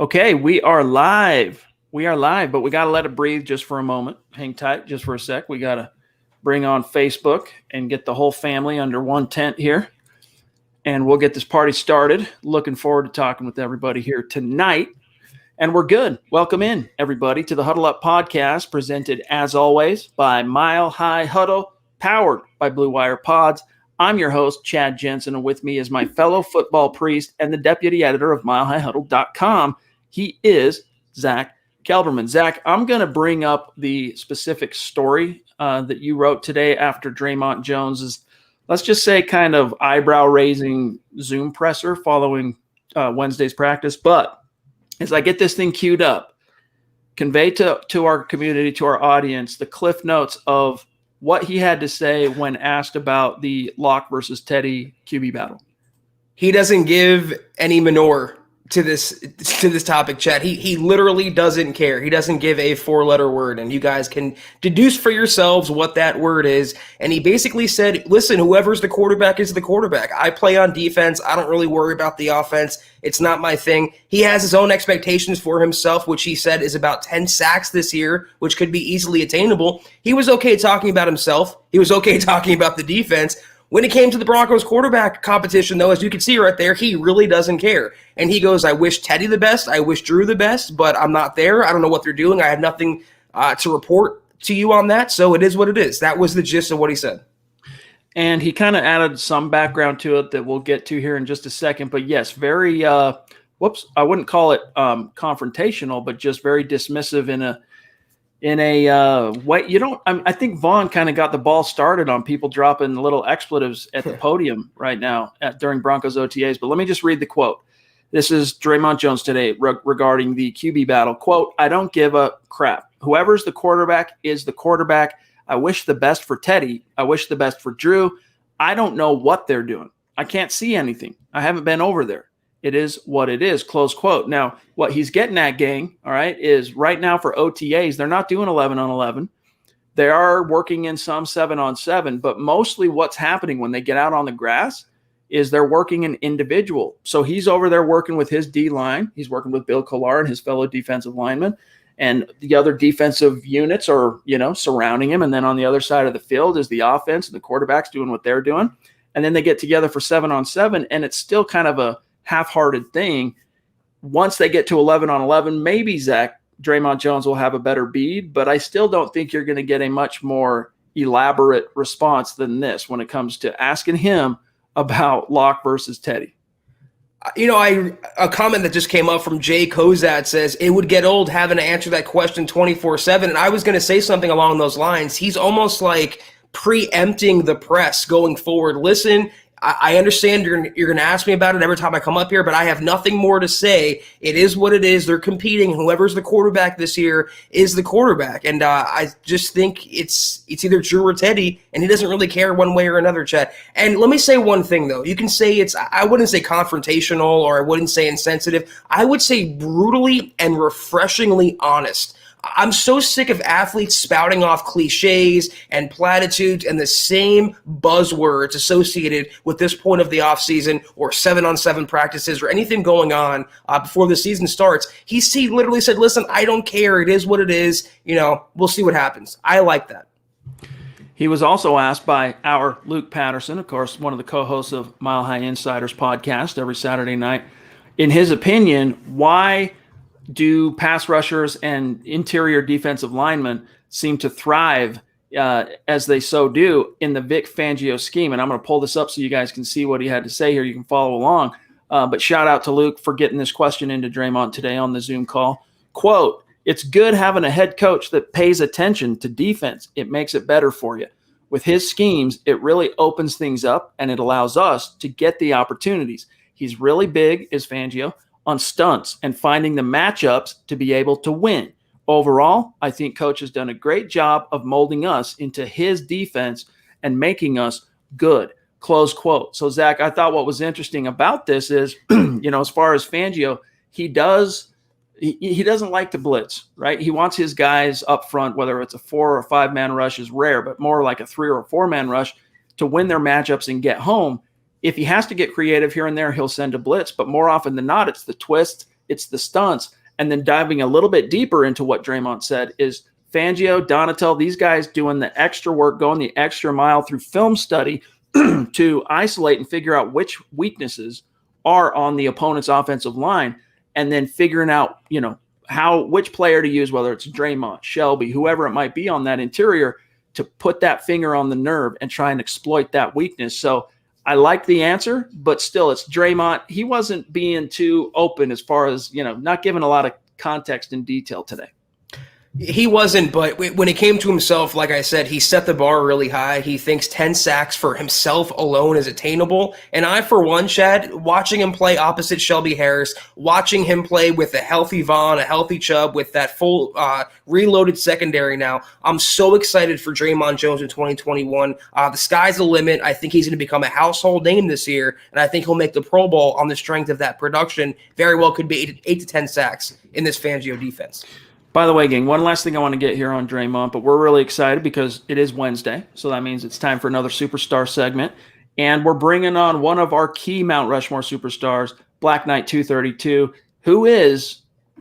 Okay, we are live. We are live, but we got to let it breathe just for a moment. Hang tight just for a sec. We got to bring on Facebook and get the whole family under one tent here. And we'll get this party started. Looking forward to talking with everybody here tonight. And we're good. Welcome in, everybody, to the Huddle Up podcast, presented, as always, by Mile High Huddle, powered by Blue Wire Pods. I'm your host, Chad Jensen, and with me is my fellow football priest and the deputy editor of milehighhuddle.com. He is Zack Kelberman. Zack, I'm going to bring up the specific story that you wrote today after Dre'Mont Jones's, let's just say, kind of eyebrow-raising Zoom presser following Wednesday's practice. But as I get this thing queued up, convey to our community, to our audience, the cliff notes of what he had to say when asked about the Locke versus Teddy QB battle. He doesn't give any manure to this topic, Chad. He literally doesn't care. He doesn't give a four-letter word, and you guys can deduce for yourselves what that word is. And he basically said, listen, whoever's the quarterback is the quarterback. I play on defense. I don't really worry about the offense. It's not my thing. He has his own expectations for himself, which he said is about 10 sacks this year, which could be easily attainable. He was okay talking about himself. He was okay talking about the defense. When it came to the Broncos quarterback competition, though, as you can see right there, he really doesn't care. And he goes, I wish Teddy the best. I wish Drew the best, but I'm not there. I don't know what they're doing. I have nothing to report to you on that. So it is what it is. That was the gist of what he said. And he kind of added some background to it that we'll get to here in just a second. But yes, very, I wouldn't call it confrontational, but just very dismissive in a way. I think Vaughn kind of got the ball started on people dropping little expletives at the podium right now during Broncos OTAs. But let me just read the quote. This is Dre'Mont Jones today regarding the QB battle. Quote, I don't give a crap. Whoever's the quarterback is the quarterback. I wish the best for Teddy. I wish the best for Drew. I don't know what they're doing. I can't see anything. I haven't been over there. It is what it is, close quote. Now, what he's getting at, gang, all right, is right now for OTAs, they're not doing 11 on 11. They are working in some 7 on 7, but mostly what's happening when they get out on the grass is they're working an individual. So he's over there working with his D-line. He's working with Bill Collar and his fellow defensive linemen, and the other defensive units are, surrounding him. And then on the other side of the field is the offense, and the quarterback's doing what they're doing. And then they get together for 7 on 7, and it's still kind of a half-hearted thing. Once they get to 11 on 11, maybe Dre'Mont Jones will have a better bead, but I still don't think you're going to get a much more elaborate response than this when it comes to asking him about Locke versus Teddy. A comment that just came up from Jay Kozat says it would get old having to answer that question 24/7. And I was going to say something along those lines. He's almost like preempting the press going forward. Listen, I understand you're going to ask me about it every time I come up here, but I have nothing more to say. It is what it is. They're competing. Whoever's the quarterback this year is the quarterback. And I just think it's either Drew or Teddy, and he doesn't really care one way or another, Chet. And let me say one thing, though. You can say I wouldn't say confrontational, or I wouldn't say insensitive. I would say brutally and refreshingly honest. I'm so sick of athletes spouting off cliches and platitudes and the same buzzwords associated with this point of the offseason or 7 on 7 practices or anything going on before the season starts. He literally said, listen, I don't care. It is what it is. We'll see what happens. I like that. He was also asked by our Luke Patterson, of course, one of the co-hosts of Mile High Insiders podcast every Saturday night. In his opinion, why do pass rushers and interior defensive linemen seem to thrive as they so do in the Vic Fangio scheme? And I'm going to pull this up so you guys can see what he had to say here. You can follow along. But shout out to Luke for getting this question into Dre'Mont today on the Zoom call. Quote, it's good having a head coach that pays attention to defense. It makes it better for you. With his schemes, it really opens things up, and it allows us to get the opportunities. He's really big, is Fangio, on stunts and finding the matchups to be able to win. Overall, I think Coach has done a great job of molding us into his defense and making us good, close quote. So, Zach, I thought what was interesting about this is, as far as Fangio, he doesn't like to blitz, right? He wants his guys up front, whether it's a 4 or 5 man rush is rare, but more like a 3 or 4 man rush to win their matchups and get home. If he has to get creative here and there, he'll send a blitz, but more often than not, it's the twist, it's the stunts. And then diving a little bit deeper into what Dre'Mont said is Fangio, Donatel, these guys doing the extra work, going the extra mile through film study to isolate and figure out which weaknesses are on the opponent's offensive line, and then figuring out, which player to use, whether it's Dre'Mont, Shelby, whoever it might be on that interior, to put that finger on the nerve and try and exploit that weakness. So I like the answer, but still it's Dre'Mont. He wasn't being too open as far as, not giving a lot of context and detail today. He wasn't, but when it came to himself, like I said, he set the bar really high. He thinks 10 sacks for himself alone is attainable. And I, for one, Chad, watching him play opposite Shelby Harris, watching him play with a healthy Vaughn, a healthy Chubb, with that full reloaded secondary now, I'm so excited for Dre'Mont Jones in 2021. The sky's the limit. I think he's going to become a household name this year, and I think he'll make the Pro Bowl on the strength of that production. Very well could be 8 to 10 sacks in this Fangio defense. By the way, gang, one last thing I want to get here on Dre'Mont, but we're really excited because it is Wednesday, so that means it's time for another Superstar segment, and we're bringing on one of our key Mount Rushmore superstars, BlackKnight232, who is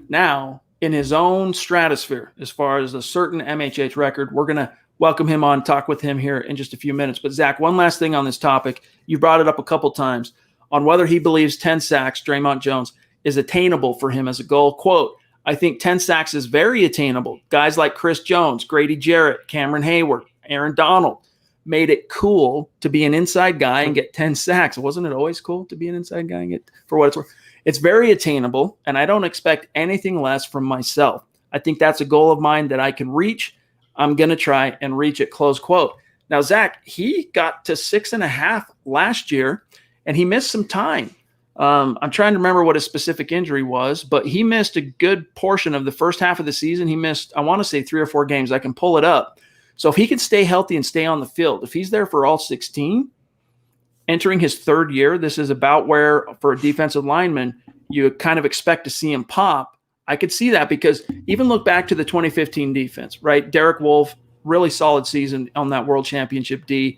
now in his own stratosphere as far as a certain MHH record. We're going to welcome him on, talk with him here in just a few minutes. But, Zach, one last thing on this topic. You brought it up a couple times on whether he believes 10 sacks, Dre'Mont Jones, is attainable for him as a goal. Quote, I think 10 sacks is very attainable. Guys like Chris Jones, Grady Jarrett, Cameron Hayward, Aaron Donald made it cool to be an inside guy and get 10 sacks. Wasn't it always cool to be an inside guy and get, for what it's worth? It's very attainable, and I don't expect anything less from myself. I think that's a goal of mine that I can reach. I'm going to try and reach it, close quote. Now, Zach, he got to 6.5 last year, and he missed some time. I'm trying to remember what his specific injury was, but he missed a good portion of the first half of the season. He missed, I want to say 3 or 4 games. I can pull it up. So if he can stay healthy and stay on the field, if he's there for all 16, entering his 3rd year, this is about where, for a defensive lineman, you kind of expect to see him pop. I could see that because even look back to the 2015 defense, right? Derek Wolfe, really solid season on that world championship D.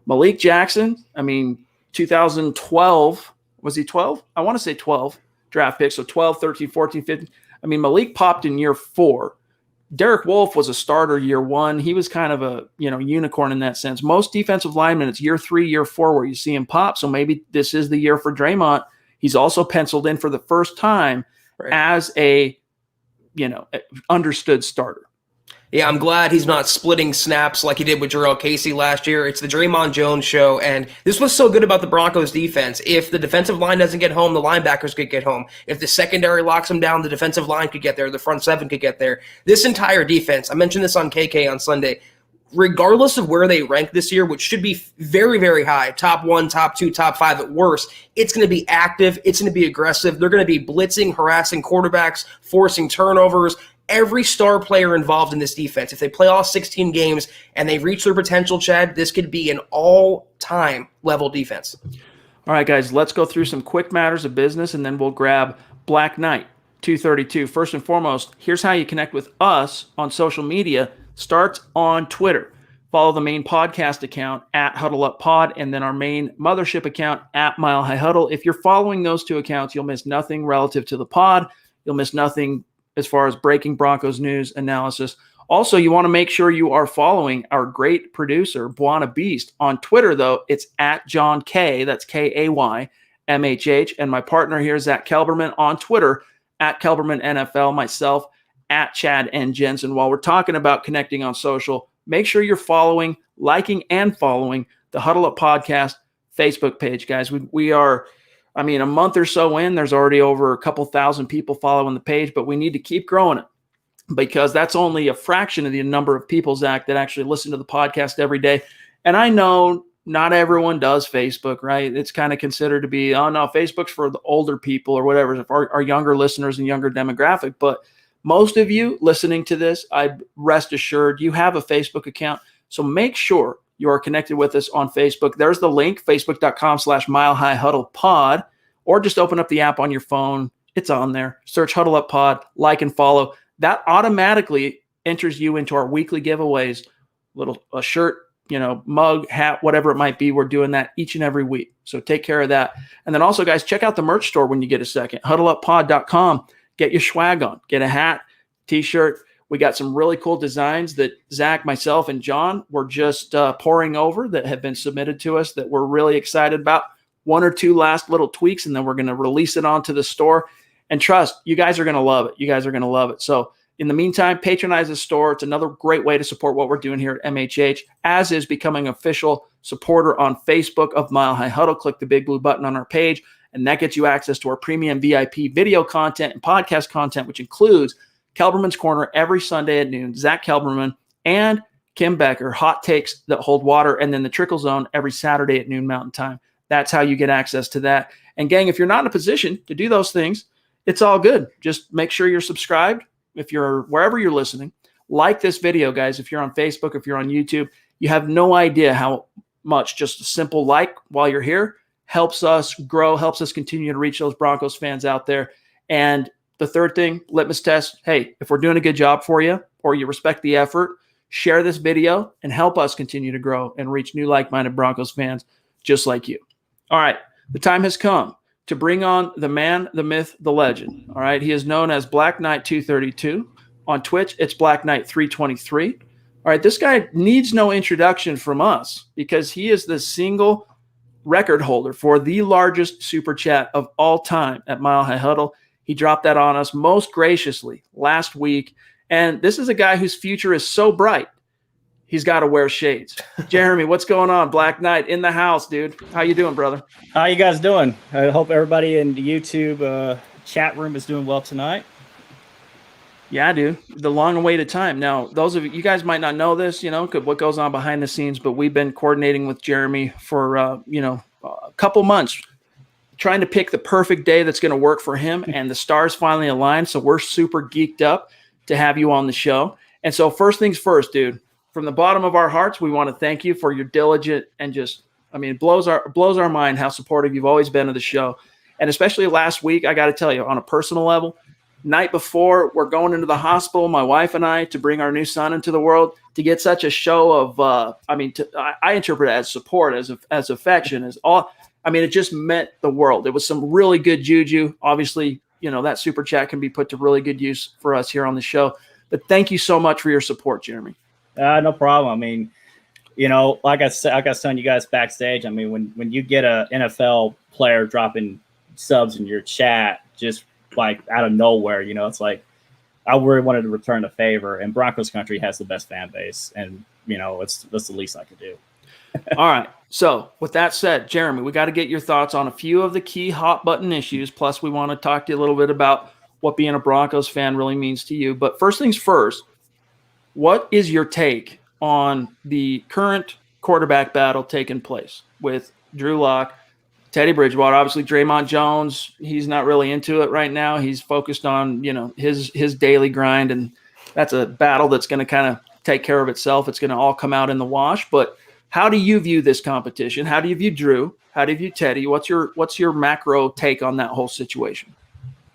Malik Jackson, 2012, was he 12? I want to say 12 draft picks. So 12, 13, 14, 15. Malik popped in year 4. Derek Wolfe was a starter year 1. He was kind of a, unicorn in that sense. Most defensive linemen, it's year 3, year 4 where you see him pop. So maybe this is the year for Dre'Mont. He's also penciled in for the first time as a, understood starter. Yeah, I'm glad he's not splitting snaps like he did with Jarrell Casey last year. It's the Dre'Mont Jones show, and this was so good about the Broncos defense. If the defensive line doesn't get home, the linebackers could get home. If the secondary locks them down, the defensive line could get there. The front 7 could get there. This entire defense, I mentioned this on KK on Sunday, regardless of where they rank this year, which should be very, very high, top 1, top 2, top 5 at worst, it's going to be active. It's going to be aggressive. They're going to be blitzing, harassing quarterbacks, forcing turnovers. Every star player involved in this defense, if they play all 16 games and they reach their potential, Chad, this could be an all-time level defense. All right, guys, let's go through some quick matters of business, and then we'll grab BlackKnight232. First and foremost, here's how you connect with us on social media. Starts on Twitter. Follow the main podcast account at HuddleUpPod, and then our main mothership account at Mile High Huddle. If you're following those 2 accounts, you'll miss nothing relative to the pod. You'll miss nothing as far as breaking Broncos news analysis. Also, you want to make sure you are following our great producer, Buana Beast. On Twitter, though, it's at John K. That's KAYMHH. And my partner here, Zack Kelberman, on Twitter, at Kelberman NFL. Myself, at Chad and Jensen. While we're talking about connecting on social, make sure you're following, liking, and following the Huddle Up Podcast Facebook page, guys. We are... a month or so in, there's already over a couple thousand people following the page, but we need to keep growing it because that's only a fraction of the number of people, Zach, that actually listen to the podcast every day. And I know not everyone does Facebook, right? It's kind of considered to be, oh no, Facebook's for the older people or whatever, our younger listeners and younger demographic. But most of you listening to this, I rest assured you have a Facebook account. So make sure you are connected with us on Facebook. There's the link, facebook.com/milehighhuddlepod, or just open up the app on your phone. It's on there. Search Huddle Up Pod, like and follow. That automatically enters you into our weekly giveaways, a shirt, mug, hat, whatever it might be. We're doing that each and every week. So take care of that. And then also, guys, check out the merch store when you get a second, huddleuppod.com. get your swag on, get a hat, t-shirt. We got some really cool designs that Zach, myself, and John were just pouring over that have been submitted to us that we're really excited about. 1 or 2 last little tweaks, and then we're going to release it onto the store. And trust, you guys are going to love it. You guys are going to love it. So in the meantime, patronize the store. It's another great way to support what we're doing here at MHH, as is becoming an official supporter on Facebook of Mile High Huddle. Click the big blue button on our page, and that gets you access to our premium VIP video content and podcast content, which includes Kelberman's Corner every Sunday at noon, Zack Kelberman and Kim Becker, hot takes that hold water, and then the Trickle Zone every Saturday at noon Mountain Time. That's how you get access to that. And gang, if you're not in a position to do those things, it's all good. Just make sure you're subscribed. If you're wherever you're listening, like this video, guys. If you're on Facebook, if you're on YouTube, you have no idea how much just a simple like while you're here helps us grow, helps us continue to reach those Broncos fans out there. And the third thing, litmus test, hey, if we're doing a good job for you or you respect the effort, share this video and help us continue to grow and reach new like-minded Broncos fans just like you. All right, the time has come to bring on the man, the myth, the legend. All right, he is known as BlackKnight232. On Twitch, it's BlackKnight323. All right, this guy needs no introduction from us because he is the single record holder for the largest super chat of all time at Mile High Huddle. He dropped that on us most graciously last week. And this is a guy whose future is so bright, he's got to wear shades. Jeremy, what's going on? Black Knight in the house, dude. How you doing, brother? How you guys doing? I hope everybody in the YouTube chat room is doing well tonight. Yeah, dude. The long-awaited time. Now, those of you guys might not know this, what goes on behind the scenes, but we've been coordinating with Jeremy for, a couple months, trying to pick the perfect day that's going to work for him, and the stars finally aligned. So we're super geeked up to have you on the show. And so first things first, dude, from the bottom of our hearts, we want to thank you for your diligent and it blows our mind how supportive you've always been of the show. And especially last week, I got to tell you, on a personal level, night before we're going into the hospital, my wife and I, to bring our new son into the world, to get such a show of, I interpret it as support, as affection, as all. It just meant the world. It was some really good juju. Obviously, that super chat can be put to really good use for us here on the show. But thank you so much for your support, Jeremy. No problem. Like I said, I was telling you guys backstage, when you get a NFL player dropping subs in your chat, just like out of nowhere, it's like, I really wanted to return the favor, and Broncos country has the best fan base. And, that's the least I could do. All right. So with that said, Jeremy, we got to get your thoughts on a few of the key hot button issues. Plus, we want to talk to you a little bit about what being a Broncos fan really means to you. But first things first, what is your take on the current quarterback battle taking place with Drew Lock, Teddy Bridgewater? Obviously, Dre'Mont Jones, he's not really into it right now. He's focused on, his daily grind, and that's a battle that's going to kind of take care of itself. It's going to all come out in the wash. But how do you view this competition? How do you view Drew? How do you view Teddy? What's your macro take on that whole situation?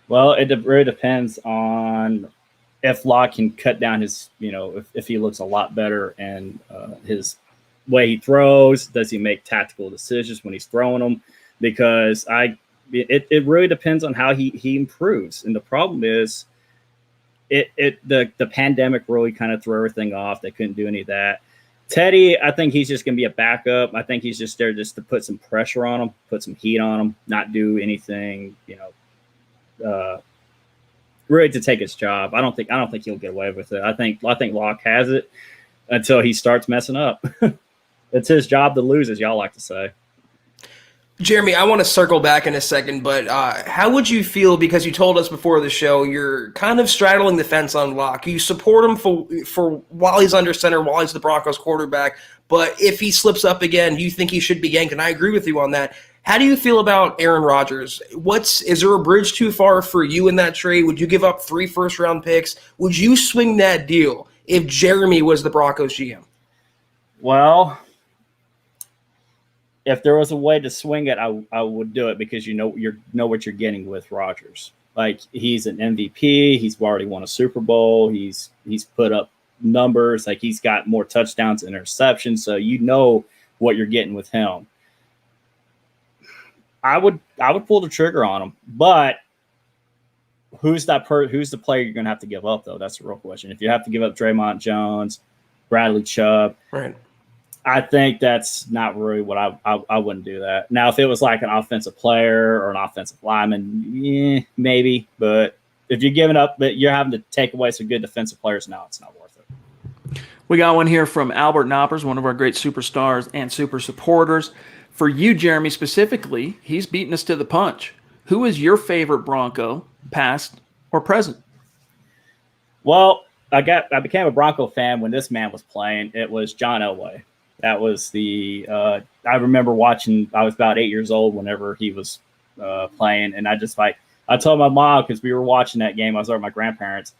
Well, it really depends on if Locke can cut down his, if he looks a lot better and his way he throws. Does he make tactical decisions when he's throwing them? Because it really depends on how he improves. And the problem is, the pandemic really kind of threw everything off. They couldn't do any of that. Teddy, I think he's just going to be a backup. I think he's just there just to put some pressure on him, put some heat on him, not do anything, really to take his job. I don't think he'll get away with it. I think Locke has it until he starts messing up. It's his job to lose, as y'all like to say. Jeremy, I want to circle back in a second, but how would you feel, because you told us before the show you're kind of straddling the fence on Locke. You support him for while he's under center, while he's the Broncos quarterback, but if he slips up again, you think he should be yanked, and I agree with you on that. How do you feel about Aaron Rodgers? Is there a bridge too far for you in that trade? Would you give up 3 first-round picks? Would you swing that deal if Jeremy was the Broncos GM? Well, if there was a way to swing it, I would do it, because you know what you're getting with Rodgers. Like, he's an MVP. He's already won a Super Bowl. He's put up numbers. Like, he's got more touchdowns and interceptions. So you know what you're getting with him. I would pull the trigger on him, but who's the player you're going to have to give up, though? That's the real question. If you have to give up Dre'Mont Jones, Bradley Chubb, right? I think that's not really what I wouldn't do that. Now, if it was like an offensive player or an offensive lineman, maybe. But if you're giving up, but you're having to take away some good defensive players now, it's not worth it. We got one here from Albert Knoppers, one of our great superstars and super supporters. For you, Jeremy, specifically, he's beaten us to the punch. Who is your favorite Bronco, past or present? Well, I became a Bronco fan when this man was playing. It was John Elway. That was I remember watching, I was about 8 years old whenever he was playing. And I told my mom, because we were watching that game, I was over at my grandparents,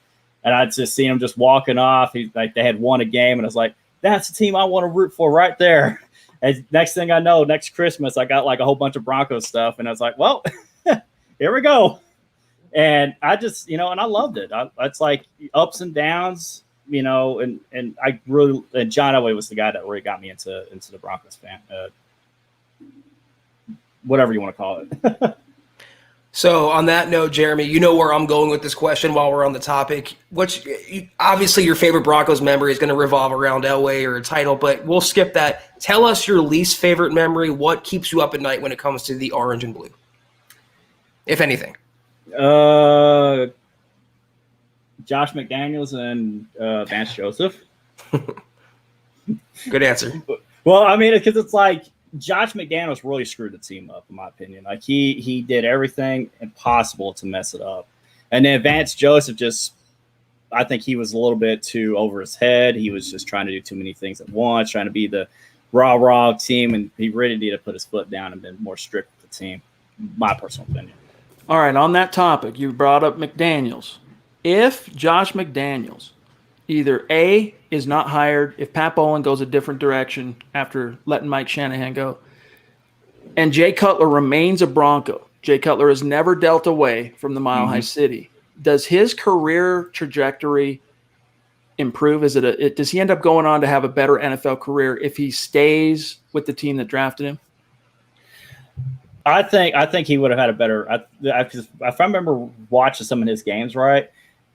and I'd just seen him just walking off. They had won a game, and I was like, that's the team I want to root for right there. And next thing I know, next Christmas, I got like a whole bunch of Broncos stuff. And I was like, well, here we go. And I just, and I loved it. It's like ups and downs. And I really, and John Elway was the guy that really got me into the Broncos fan, whatever you want to call it. So on that note, Jeremy, you know where I'm going with this question while we're on the topic. Obviously your favorite Broncos memory is going to revolve around Elway or a title, but we'll skip that. Tell us your least favorite memory. What keeps you up at night when it comes to the orange and blue, if anything? Josh McDaniels and Vance Joseph. Good answer. Well, I mean, because it's like Josh McDaniels really screwed the team up, in my opinion. Like he did everything impossible to mess it up. And then Vance Joseph I think he was a little bit too over his head. He was just trying to do too many things at once, trying to be the rah-rah team, and he really needed to put his foot down and been more strict with the team, my personal opinion. All right, on that topic, you brought up McDaniels. If Josh McDaniels either A, is not hired, if Pat Bowlen goes a different direction after letting Mike Shanahan go, and Jay Cutler remains a Bronco, Jay Cutler has never dealt away from the Mile High City, does his career trajectory improve? Does he end up going on to have a better NFL career if he stays with the team that drafted him? I think he would have had a better. If I remember watching some of his games right,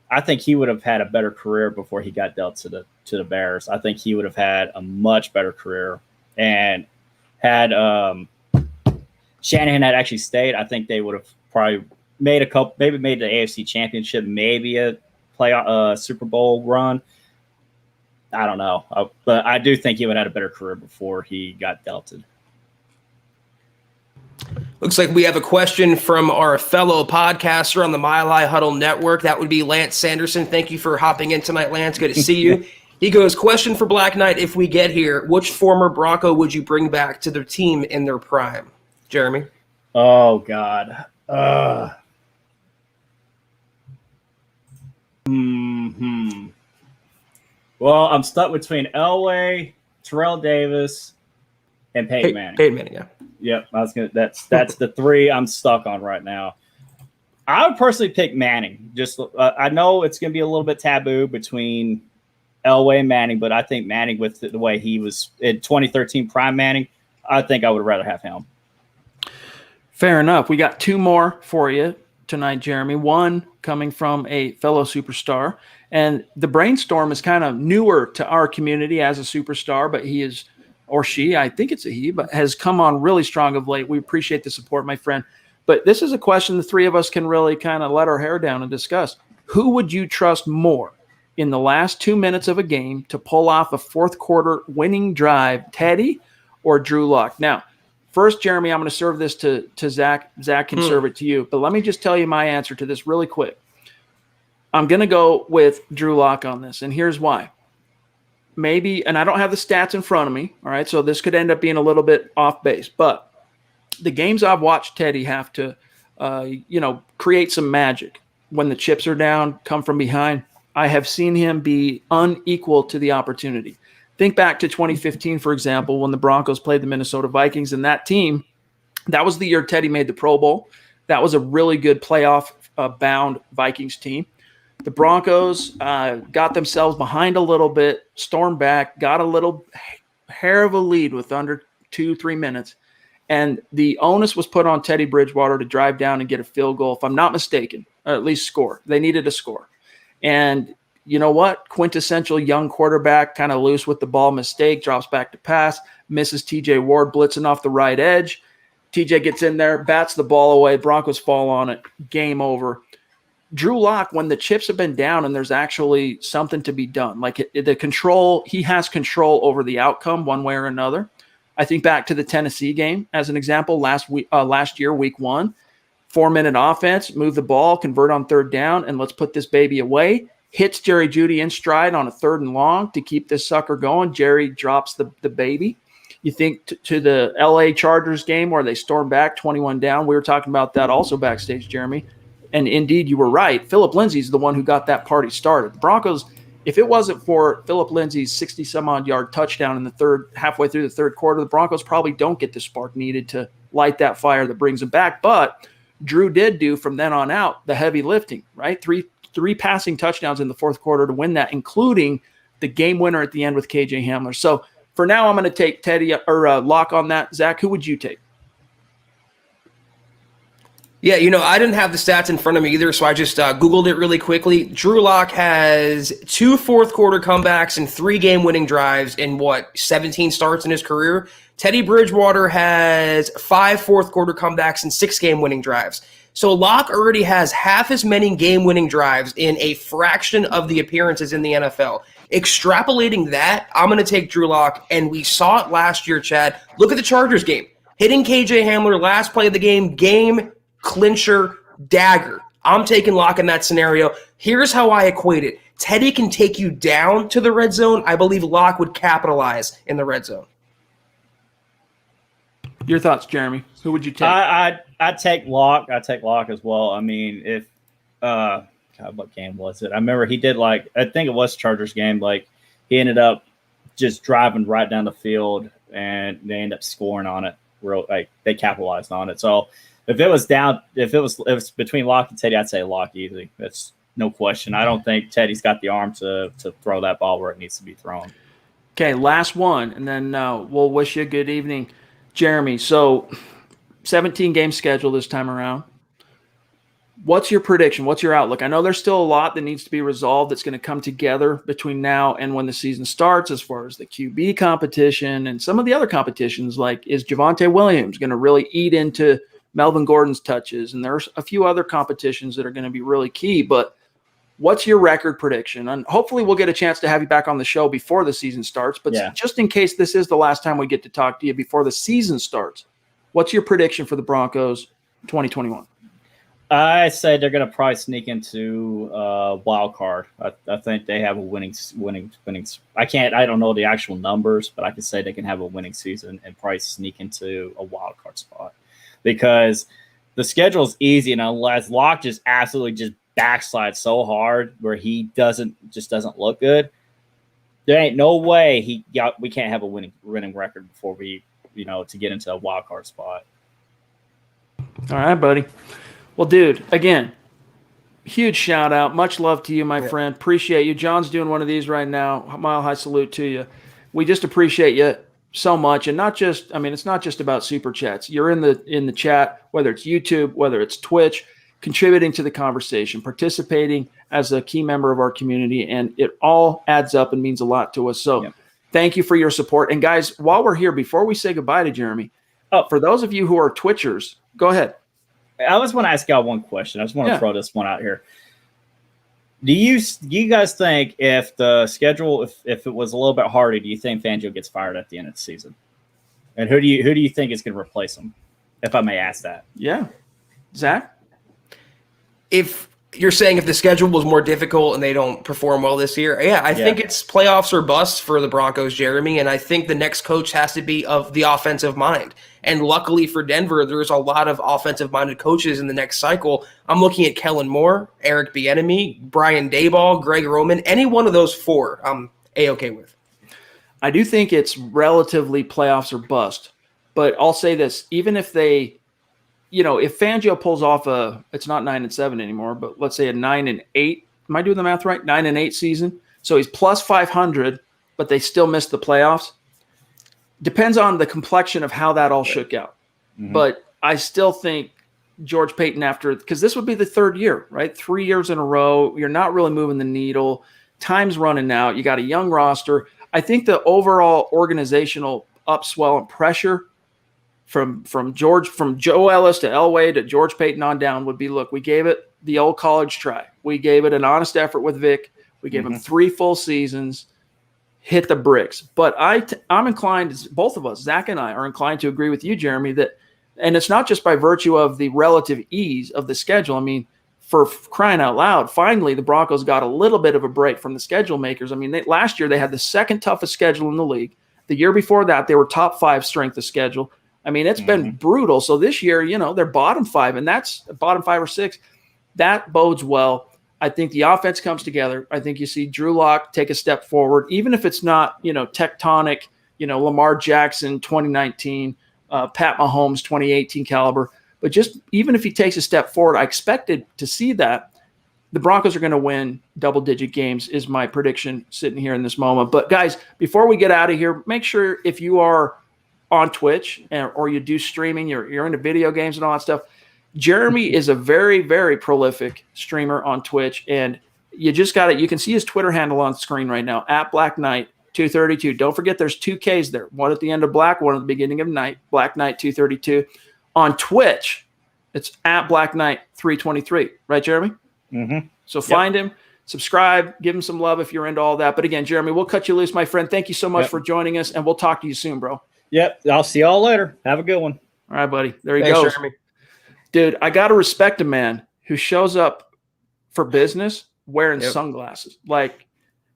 I think he would have had a better career before he got dealt to the Bears. I think he would have had a much better career, and had Shanahan had actually stayed, I think they would have probably made made the AFC Championship, maybe a Super Bowl run. I don't know, but I do think he would have had a better career before he got dealt. Looks like we have a question from our fellow podcaster on the Mile High Huddle Network. That would be Lance Sanderson. Thank you for hopping in tonight, Lance. Good to see you. He goes, question for Black Knight, if we get here, which former Bronco would you bring back to their team in their prime? Jeremy? Oh, God. Well, I'm stuck between Elway, Terrell Davis, and Peyton Manning. Peyton Manning, yeah. Yep, that's the three I'm stuck on right now. I would personally pick Manning. Just I know it's going to be a little bit taboo between Elway and Manning, but I think Manning, with the way he was in 2013 prime Manning, I think I would rather have him. Fair enough. We got two more for you tonight, Jeremy. One coming from a fellow superstar, and the brainstorm is kind of newer to our community as a superstar, but he is, or she, I think it's a he, but has come on really strong of late. We appreciate the support, my friend. But this is a question the three of us can really kind of let our hair down and discuss. Who would you trust more in the last 2 minutes of a game to pull off a fourth quarter winning drive, Teddy or Drew Lock? Now, first, Jeremy, I'm going to serve this to Zach. Zach can serve it to you. But let me just tell you my answer to this really quick. I'm going to go with Drew Lock on this, and here's why. Maybe, and I don't have the stats in front of me, all right, so this could end up being a little bit off base. But the games I've watched Teddy have to, create some magic. When the chips are down, come from behind, I have seen him be unequal to the opportunity. Think back to 2015, for example, when the Broncos played the Minnesota Vikings, and that team, that was the year Teddy made the Pro Bowl. That was a really good playoff-bound Vikings team. The Broncos got themselves behind a little bit, stormed back, got a little hair of a lead with under 2-3 minutes, and the onus was put on Teddy Bridgewater to drive down and get a field goal, if I'm not mistaken, or at least score. They needed a score. And you know what? Quintessential young quarterback, kind of loose with the ball, mistake, drops back to pass, misses TJ Ward blitzing off the right edge. TJ gets in there, bats the ball away. Broncos fall on it. Game over. Drew Lock, when the chips have been down and there's actually something to be done, like the control, he has control over the outcome one way or another. I think back to the Tennessee game as an example. Last year, week 1, 4-minute offense, move the ball, convert on 3rd down, and let's put this baby away. Hits Jerry Jeudy in stride on a 3rd and long to keep this sucker going. Jerry drops the baby. You think to the LA Chargers game where they stormed back 21 down. We were talking about that also backstage, Jeremy. And indeed, you were right. Phillip Lindsay's the one who got that party started. The Broncos, if it wasn't for Phillip Lindsay's 60-some-odd yard touchdown in the halfway through the 3rd quarter, the Broncos probably don't get the spark needed to light that fire that brings them back. But Drew did do from then on out the heavy lifting, right? Three passing touchdowns in the 4th quarter to win that, including the game winner at the end with KJ Hamler. So for now, I'm going to take Teddy or Lock on that. Zach, who would you take? Yeah, I didn't have the stats in front of me either, so I just Googled it really quickly. Drew Lock has 2 fourth-quarter comebacks and 3 game-winning drives in, 17 starts in his career? Teddy Bridgewater has 5 fourth-quarter comebacks and 6 game-winning drives. So Lock already has half as many game-winning drives in a fraction of the appearances in the NFL. Extrapolating that, I'm going to take Drew Lock, and we saw it last year, Chad. Look at the Chargers game. Hitting KJ Hamler last play of the game, clincher, dagger. I'm taking Lock in that scenario. Here's how I equate it. Teddy can take you down to the red zone. I believe Lock would capitalize in the red zone. Your thoughts, Jeremy? Who would you take? I'd take Lock. I'd take Lock as well. I mean, if what game was it? I remember he did I think it was Chargers game. He ended up just driving right down the field, and they ended up scoring on it. They capitalized on it. So if it was between Lock and Teddy, I'd say Lock easily. That's no question. I don't think Teddy's got the arm to throw that ball where it needs to be thrown. Okay, last one, and then we'll wish you a good evening, Jeremy. So 17-game schedule this time around. What's your prediction? What's your outlook? I know there's still a lot that needs to be resolved that's going to come together between now and when the season starts, as far as the QB competition and some of the other competitions, like is Javonte Williams going to really eat into Melvin Gordon's touches? And there's a few other competitions that are going to be really key. But what's your record prediction? And hopefully we'll get a chance to have you back on the show before the season starts. But just in case this is the last time we get to talk to you before the season starts, what's your prediction for the Broncos 2021? I say they're going to probably sneak into wild card. I think they have a winning. I don't know the actual numbers, but I can say they can have a winning season and probably sneak into a wild card spot, because the schedule is easy, and unless Locke just absolutely just backslides so hard where he doesn't look good, there ain't no way we can't have a winning record before we to get into a wild card spot. All right, buddy. Well, dude, again, huge shout out. Much love to you, my friend. Appreciate you. John's doing one of these right now. Mile high salute to you. We just appreciate you so much. And it's not just about super chats. You're in the chat, whether it's YouTube, whether it's Twitch, contributing to the conversation, participating as a key member of our community. And it all adds up and means a lot to us. So thank you for your support. And guys, while we're here, before we say goodbye to Jeremy, for those of you who are Twitchers, go ahead. I just want to ask y'all one question. I just want to throw this one out here. Do you guys think if the schedule, if it was a little bit harder, do you think Fangio gets fired at the end of the season? And who do you think is going to replace him, if I may ask that? Yeah. Zach? If you're saying if the schedule was more difficult and they don't perform well this year, I think it's playoffs or bust for the Broncos, Jeremy, and I think the next coach has to be of the offensive mind. And luckily for Denver, there's a lot of offensive-minded coaches in the next cycle. I'm looking at Kellen Moore, Eric Bieniemy, Brian Daboll, Greg Roman. Any one of those four, I'm A-okay with. I do think it's relatively playoffs or bust. But I'll say this, even if they, if Fangio pulls off it's not 9-7 anymore, but let's say a 9-8, am I doing the math right? 9-8 season. So he's plus 500, but they still missed the playoffs. Depends on the complexion of how that all shook out. Mm-hmm. But I still think George Payton after, because this would be the third year, right? 3 years in a row. You're not really moving the needle. Time's running out. You got a young roster. I think the overall organizational upswell and pressure from Joe Ellis to Elway to George Payton on down would be, look, we gave it the old college try. We gave it an honest effort with Vic. We gave him 3 full seasons, hit the bricks. But I'm inclined, both of us, Zach and I, are inclined to agree with you, Jeremy, that, and it's not just by virtue of the relative ease of the schedule. I mean, for crying out loud, finally the Broncos got a little bit of a break from the schedule makers. I mean, last year they had the second toughest schedule in the league. The year before that, they were top 5 strength of schedule. I mean, it's been brutal. So this year, they're bottom 5, and that's bottom 5 or 6. That bodes well. I think the offense comes together. I think you see Drew Lock take a step forward, even if it's not, tectonic, Lamar Jackson 2019, Pat Mahomes 2018 caliber. But just even if he takes a step forward, I expected to see that. The Broncos are going to win double-digit games is my prediction sitting here in this moment. But, guys, before we get out of here, make sure if you are on Twitch or you do streaming, you're into video games and all that stuff, Jeremy is a very, very prolific streamer on Twitch. And you just got it. You can see his Twitter handle on screen right now, at BlackKnight232. Don't forget there's 2 Ks there, one at the end of black, one at the beginning of night, BlackKnight232. On Twitch, it's at BlackKnight323. Right, Jeremy? So find him, subscribe, give him some love if you're into all that. But again, Jeremy, we'll cut you loose, my friend. Thank you so much for joining us, and we'll talk to you soon, bro. Yep. I'll see y'all later. Have a good one. All right, buddy. There he goes. Jeremy. Dude, I got to respect a man who shows up for business wearing sunglasses. Like,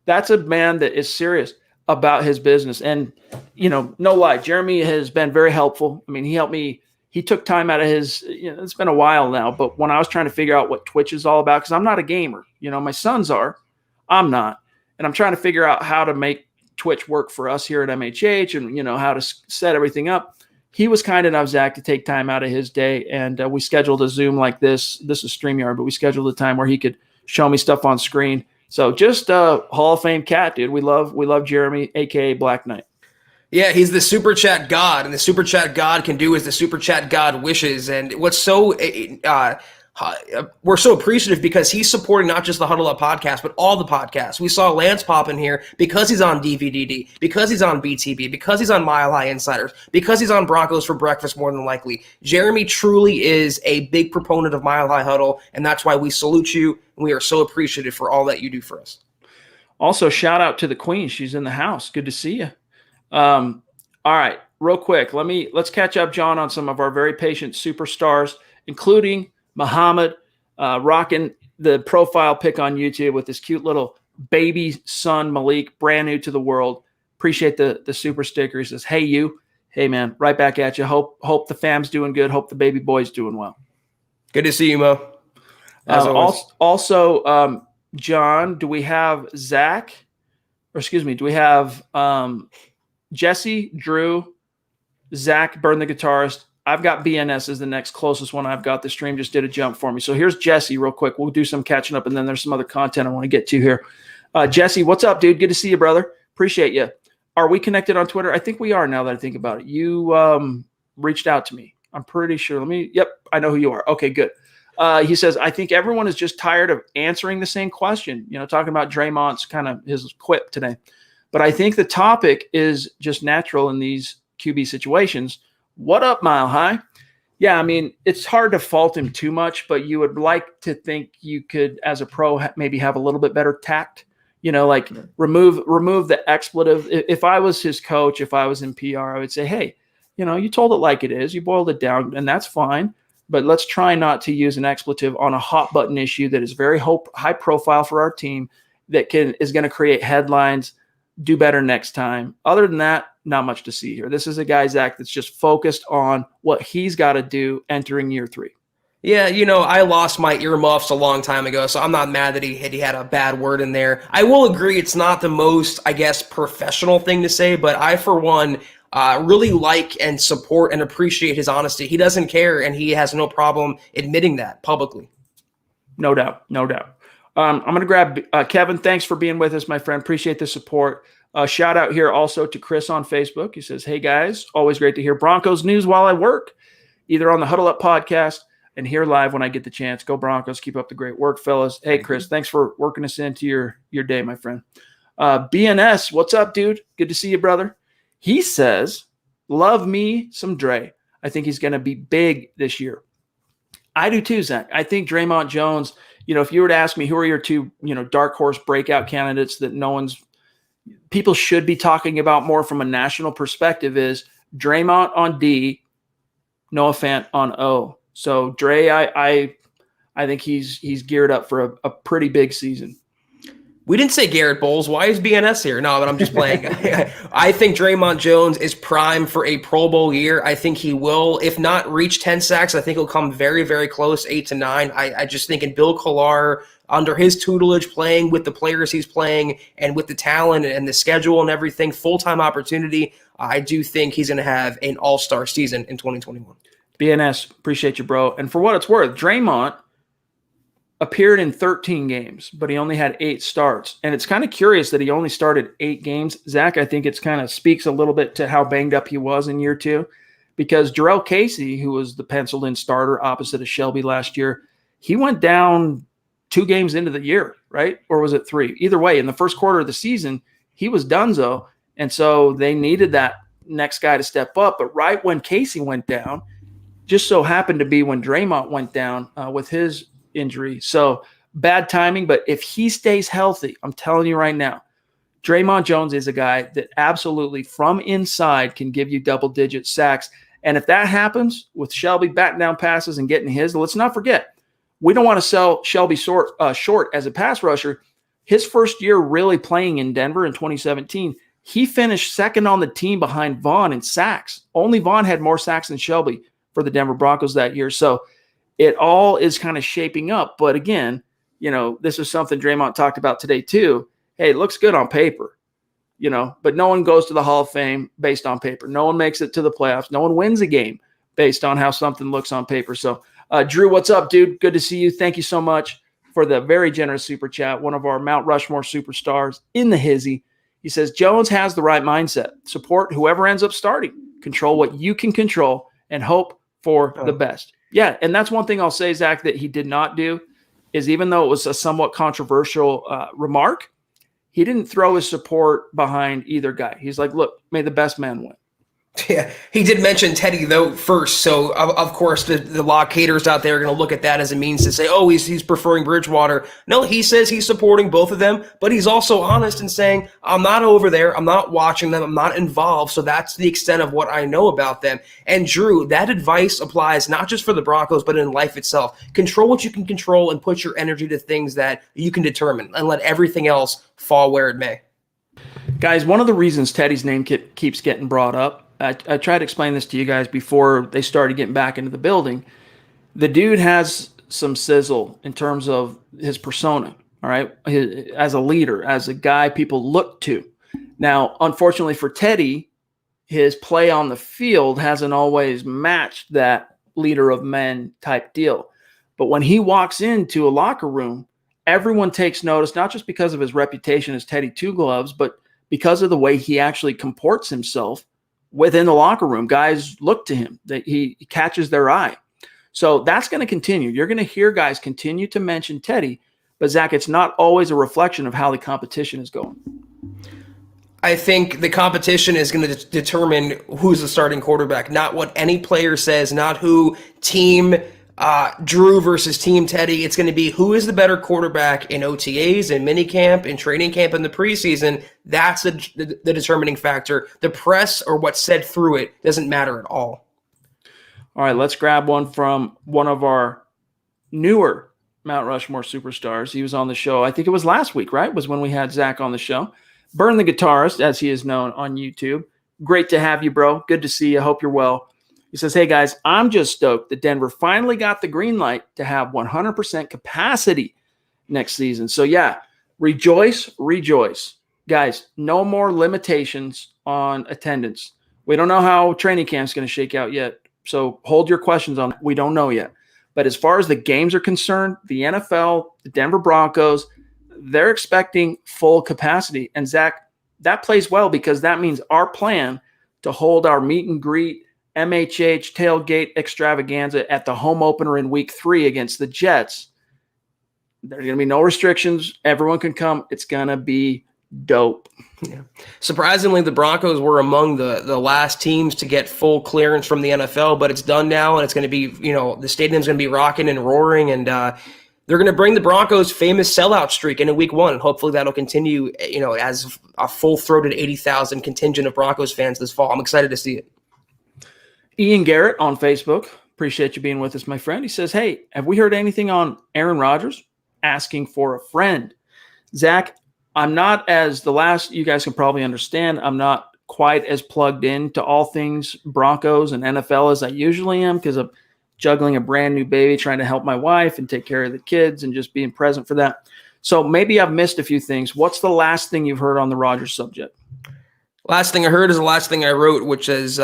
that's a man that is serious about his business. And, no lie, Jeremy has been very helpful. I mean, he helped me. He took time out of his, it's been a while now, but when I was trying to figure out what Twitch is all about, because I'm not a gamer, my sons are, I'm not. And I'm trying to figure out how to make Twitch work for us here at MHH and, how to set everything up. He was kind enough, Zach, to take time out of his day. And we scheduled a Zoom like this. This is StreamYard, but we scheduled a time where he could show me stuff on screen. So just a Hall of Fame cat, dude. We love Jeremy, a.k.a. Black Knight. Yeah, he's the super chat god, and the super chat god can do as the super chat god wishes. And what's so we're so appreciative because he's supporting not just the Huddle Up podcast, but all the podcasts. We saw Lance pop in here because he's on DVDD, because he's on BTB, because he's on Mile High Insiders, because he's on Broncos for Breakfast more than likely. Jeremy truly is a big proponent of Mile High Huddle, and that's why we salute you, and we are so appreciative for all that you do for us. Also, shout out to the Queen. She's in the house. Good to see you. All right, real quick. Let's catch up, John, on some of our very patient superstars, including Muhammad, rocking the profile pic on YouTube with this cute little baby son, Malik, brand new to the world. Appreciate the super sticker. He says, hey, you. Hey, man, right back at you. Hope the fam's doing good. Hope the baby boy's doing well. Good to see you, Mo. Also, John, do we have Zach? Or excuse me, do we have Jesse, Drew, Zach, Burn the Guitarist? I've got BNS as the next closest one I've got. The stream just did a jump for me. So here's Jesse real quick. We'll do some catching up, and then there's some other content I want to get to here. Jesse, what's up, dude? Good to see you, brother. Appreciate you. Are we connected on Twitter? I think we are now that I think about it. You reached out to me. I'm pretty sure. Yep, I know who you are. Okay, good. He says, I think everyone is just tired of answering the same question, talking about Dre'Mont's kind of his quip today. But I think the topic is just natural in these QB situations. What up, Mile High? Yeah, I mean, it's hard to fault him too much, but you would like to think you could, as a pro, maybe have a little bit better tact, remove the expletive. If I was his coach, if I was in PR, I would say, hey, you told it like it is. You boiled it down, and that's fine. But let's try not to use an expletive on a hot button issue that is very high profile for our team that is going to create headlines. Do better next time. Other than that, not much to see here. This is a guy, Zach, that's just focused on what he's got to do entering year 3. Yeah, I lost my earmuffs a long time ago, so I'm not mad that he had a bad word in there. I will agree it's not the most, I guess, professional thing to say, but I, for one, really like and support and appreciate his honesty. He doesn't care, and he has no problem admitting that publicly. No doubt. I'm going to grab Kevin. Thanks for being with us, my friend. Appreciate the support. Shout out here also to Chris on Facebook. He says, hey, guys, always great to hear Broncos news while I work, either on the Huddle Up podcast, and here live when I get the chance. Go Broncos. Keep up the great work, fellas. Hey, Chris, thanks for working us into your day, my friend. BNS, what's up, dude? Good to see you, brother. He says, love me some Dre. I think he's going to be big this year. I do too, Zach. I think Dre'Mont Jones, if you were to ask me who are your two, dark horse breakout candidates that people should be talking about more from a national perspective, is Dre'Mont on D, Noah Fant on O. So Dre, I think he's geared up for a pretty big season. We didn't say Garrett Bowles. Why is BNS here? No, but I'm just playing. I think Dre'Mont Jones is primed for a Pro Bowl year. I think he will, if not reach 10 sacks, I think he'll come very, very close, 8 to 9. I just think in Bill Collar, under his tutelage, playing with the players he's playing and with the talent and the schedule and everything, full-time opportunity, I do think he's going to have an all-star season in 2021. BNS, appreciate you, bro. And for what it's worth, Dre'Mont appeared in 13 games, but he only had 8 starts. And it's kind of curious that he only started 8 games. Zach, I think it's kind of speaks a little bit to how banged up he was in year 2, because Jarrell Casey, who was the penciled-in starter opposite of Shelby last year, he went down 2 games into the year, right? Or was it 3? Either way, in the first quarter of the season, he was donezo. And so they needed that next guy to step up. But right when Casey went down, just so happened to be when Dre'Mont went down with his injury. So bad timing, but if he stays healthy, I'm telling you right now, Dre'Mont Jones is a guy that absolutely from inside can give you double-digit sacks. And if that happens with Shelby batting down passes and getting his, let's not forget, we don't want to sell Shelby short as a pass rusher. His first year really playing in Denver in 2017, he finished second on the team behind Vaughn in sacks. Only Vaughn had more sacks than Shelby for the Denver Broncos that year. So it all is kind of shaping up. But again, this is something Dre'Mont talked about today too. Hey, it looks good on paper, but no one goes to the Hall of Fame based on paper. No one makes it to the playoffs. No one wins a game based on how something looks on paper. So Drew, what's up, dude? Good to see you. Thank you so much for the very generous super chat. One of our Mount Rushmore superstars in the hizzy. He says, Jones has the right mindset. Support whoever ends up starting. Control what you can control and hope for the best. Yeah, and that's one thing I'll say, Zach, that he did not do is, even though it was a somewhat controversial remark, he didn't throw his support behind either guy. He's like, look, may the best man win. Yeah, he did mention Teddy, though, first. So, of course, the lock haters out there are going to look at that as a means to say, oh, he's preferring Bridgewater. No, he says he's supporting both of them, but he's also honest in saying, I'm not over there. I'm not watching them. I'm not involved. So that's the extent of what I know about them. And, Drew, that advice applies not just for the Broncos, but in life itself. Control what you can control and put your energy to things that you can determine and let everything else fall where it may. Guys, one of the reasons Teddy's name keeps getting brought up, I tried to explain this to you guys before they started getting back into the building. The dude has some sizzle in terms of his persona, all right, as a leader, as a guy people look to. Now, unfortunately for Teddy, his play on the field hasn't always matched that leader of men type deal. But when he walks into a locker room, everyone takes notice, not just because of his reputation as Teddy Two Gloves, but because of the way he actually comports himself within the locker room. Guys look to him, that he catches their eye. So that's going to continue. You're going to hear guys continue to mention Teddy, but Zach, it's not always a reflection of how the competition is going. I think the competition is going to determine who's the starting quarterback, not what any player says, not who team Drew versus team Teddy. It's going to be who is the better quarterback in OTAs, in minicamp, in training camp, in the preseason. That's the determining factor. The press or what's said through it doesn't matter at all. All right, let's grab one from one of our newer Mount Rushmore superstars. He was on the show, I think it was last week, right? Was when we had Zach on the show. Burn the Guitarist, as he is known on YouTube. Great to have you, bro. Good to see you. Hope you're well. He says, hey, guys, I'm just stoked that Denver finally got the green light to have 100% capacity next season. So, yeah, rejoice, rejoice. Guys, no more limitations on attendance. We don't know how training camp's going to shake out yet, so hold your questions on that. We don't know yet. But as far as the games are concerned, the NFL, the Denver Broncos, they're expecting full capacity. And, Zach, that plays well because that means our plan to hold our meet and greet MHH tailgate extravaganza at the home opener in week 3 against the Jets. There's going to be no restrictions. Everyone can come. It's going to be dope. Yeah. Surprisingly, the Broncos were among the last teams to get full clearance from the NFL, but it's done now, and it's going to be, the stadium's going to be rocking and roaring, and they're going to bring the Broncos' famous sellout streak into week 1, and hopefully that'll continue, as a full-throated 80,000 contingent of Broncos fans this fall. I'm excited to see it. Ian Garrett on Facebook, appreciate you being with us, my friend. He says, hey, have we heard anything on Aaron Rodgers asking for a friend? Zach, I'm not as the last, you guys can probably understand, I'm not quite as plugged in to all things Broncos and NFL as I usually am because I'm juggling a brand new baby, trying to help my wife and take care of the kids and just being present for that. So maybe I've missed a few things. What's the last thing you've heard on the Rodgers subject? Last thing I heard is the last thing I wrote, which is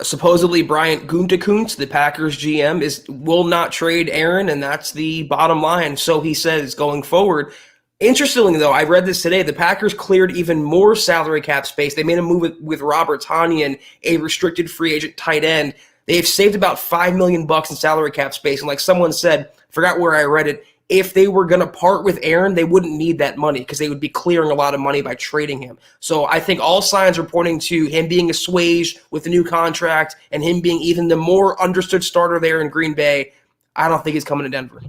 supposedly Bryant Gutekunst, the Packers GM, will not trade Aaron, and that's the bottom line. So he says going forward. Interestingly, though, I read this today. The Packers cleared even more salary cap space. They made a move with Robert Tonyan, a restricted free agent tight end. They've saved about $5 million in salary cap space. And like someone said, forgot where I read it, if they were going to part with Aaron, they wouldn't need that money because they would be clearing a lot of money by trading him. So I think all signs are pointing to him being assuaged with the new contract and him being even the more understood starter there in Green Bay. I don't think he's coming to Denver.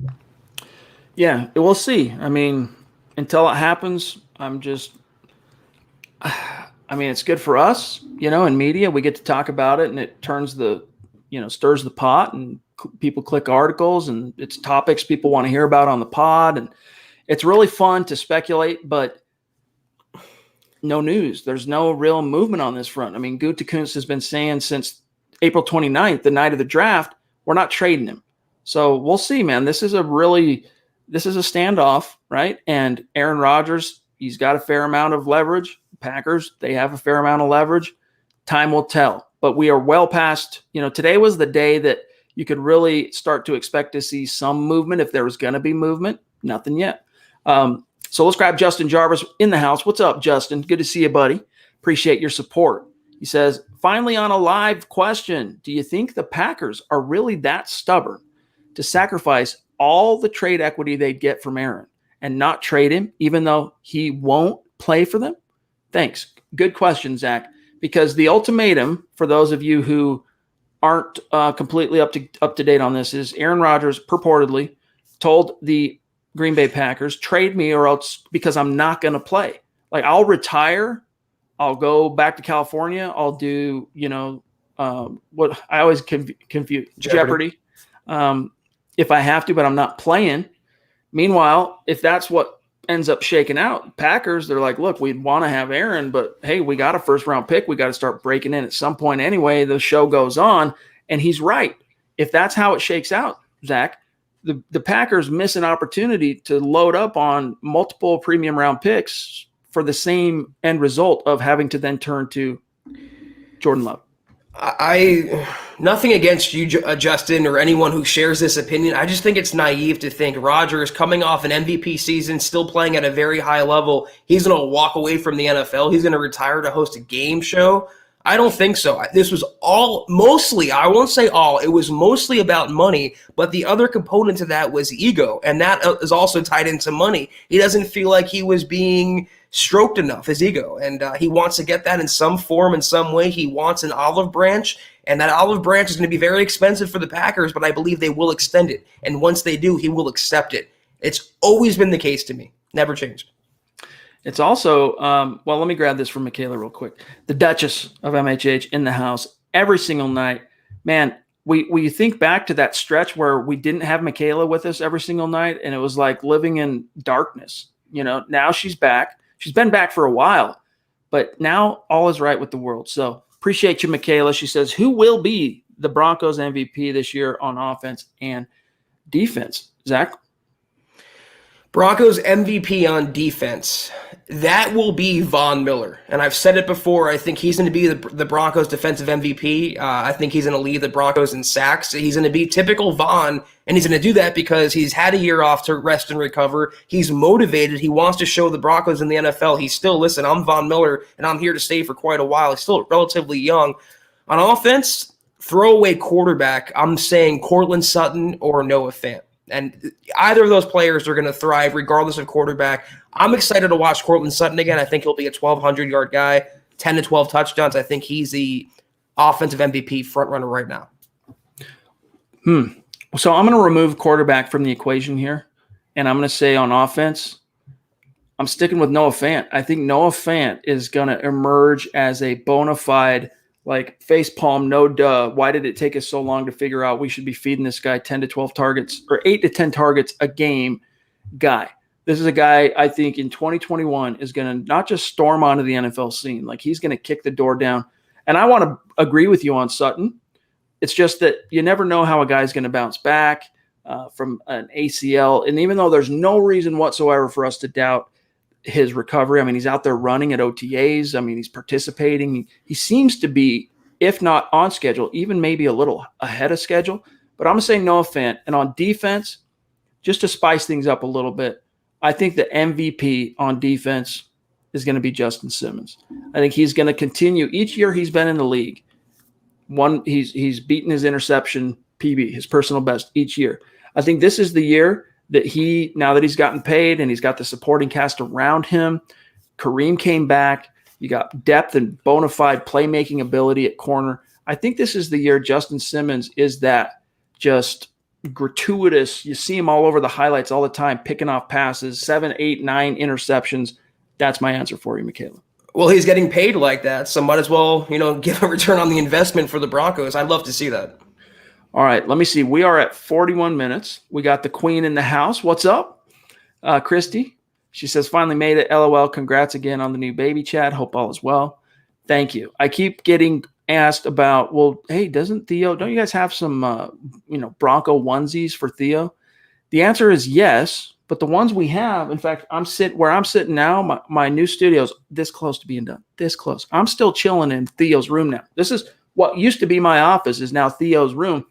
Yeah, we'll see. I mean, until it happens, it's good for us, in media. We get to talk about it and it turns stirs the pot and people click articles and it's topics people want to hear about on the pod. And it's really fun to speculate, but no news. There's no real movement on this front. I mean, Gutekunst has been saying since April 29th, the night of the draft, we're not trading him. So we'll see, man. This is a standoff, right? And Aaron Rodgers, he's got a fair amount of leverage. Packers, they have a fair amount of leverage. Time will tell. But we are well past, today was the day that you could really start to expect to see some movement if there was going to be movement. Nothing yet. So let's grab Justin Jarvis in the house. What's up, Justin? Good to see you, buddy. Appreciate your support. He says, finally on a live question, do you think the Packers are really that stubborn to sacrifice all the trade equity they'd get from Aaron and not trade him, even though he won't play for them? Thanks. Good question, Zach. Because the ultimatum, for those of you who aren't completely up to date on this, is Aaron Rodgers purportedly told the Green Bay Packers, trade me or else because I'm not going to play. Like, I'll retire. I'll go back to California. I'll do, what I always confuse Jeopardy. If I have to, but I'm not playing. Meanwhile, if that's what ends up shaking out, Packers, they're like, look, we'd want to have Aaron, but hey, we got a first-round pick. We got to start breaking in at some point anyway. The show goes on, and he's right. If that's how it shakes out, Zach, the Packers miss an opportunity to load up on multiple premium round picks for the same end result of having to then turn to Jordan Love. Nothing against you, Justin, or anyone who shares this opinion. I just think it's naive to think Rodgers, coming off an MVP season, still playing at a very high level, he's going to walk away from the NFL. He's going to retire to host a game show. I don't think so. This was mostly, I won't say all, it was mostly about money, but the other component to that was ego, and that is also tied into money. He doesn't feel like he was being stroked enough, his ego, and he wants to get that in some form, in some way. He wants an olive branch, and that olive branch is going to be very expensive for the Packers, but I believe they will extend it, and once they do, he will accept it. It's always been the case to me. Never changed. It's also, well, let me grab this from Michaela real quick. The Duchess of MHH in the house every single night. Man, we think back to that stretch where we didn't have Michaela with us every single night, and it was like living in darkness. Now she's back. She's been back for a while, but now all is right with the world. So appreciate you, Michaela. She says, who will be the Broncos MVP this year on offense and defense? Zach? Broncos MVP on defense. That will be Von Miller. And I've said it before, I think he's going to be the Broncos defensive MVP. I think he's going to lead the Broncos in sacks. He's going to be typical Von, and he's going to do that because he's had a year off to rest and recover. He's motivated. He wants to show the Broncos in the NFL. He's still, listen, I'm Von Miller, and I'm here to stay for quite a while. He's still relatively young. On offense, throwaway quarterback, I'm saying Cortland Sutton or Noah Fant. And either of those players are going to thrive regardless of quarterback. I'm excited to watch Cortland Sutton again. I think he'll be a 1,200-yard guy, 10 to 12 touchdowns. I think he's the offensive MVP frontrunner right now. So I'm going to remove quarterback from the equation here, and I'm going to say on offense, I'm sticking with Noah Fant. I think Noah Fant is going to emerge as a bona fide, like, facepalm, no duh. Why did it take us so long to figure out we should be feeding this guy 10 to 12 targets or 8 to 10 targets a game guy? This is a guy I think in 2021 is going to not just storm onto the NFL scene. Like, he's going to kick the door down. And I want to agree with you on Sutton. It's just that you never know how a guy's going to bounce back from an ACL. And even though there's no reason whatsoever for us to doubt his recovery, I mean, he's out there running at OTAs. I mean, he's participating. He seems to be, if not on schedule, even maybe a little ahead of schedule. But I'm going to say Noah Fant. And on defense, just to spice things up a little bit, I think the MVP on defense is going to be Justin Simmons. I think he's going to continue each year he's been in the league. He's beaten his interception PB, his personal best each year. I think this is the year that now that he's gotten paid and he's got the supporting cast around him, Kareem came back, you got depth and bona fide playmaking ability at corner. I think this is the year Justin Simmons is that just gratuitous. You see him all over the highlights all the time, picking off passes, 7, 8, 9 interceptions. That's my answer for you, Michaela. Well, he's getting paid like that, so might as well, give a return on the investment for the Broncos. I'd love to see that. All right, let me see. We are at 41 minutes. We got the queen in the house. What's up? Christy. She says, finally made it. LOL. Congrats again on the new baby, Chad. Hope all is well. Thank you. I keep getting asked about, well, hey, don't you guys have some, Bronco onesies for Theo? The answer is yes. But the ones we have, in fact, where I'm sitting now, my new studio's this close to being done, this close. I'm still chilling in Theo's room now. This is what used to be my office is now Theo's room.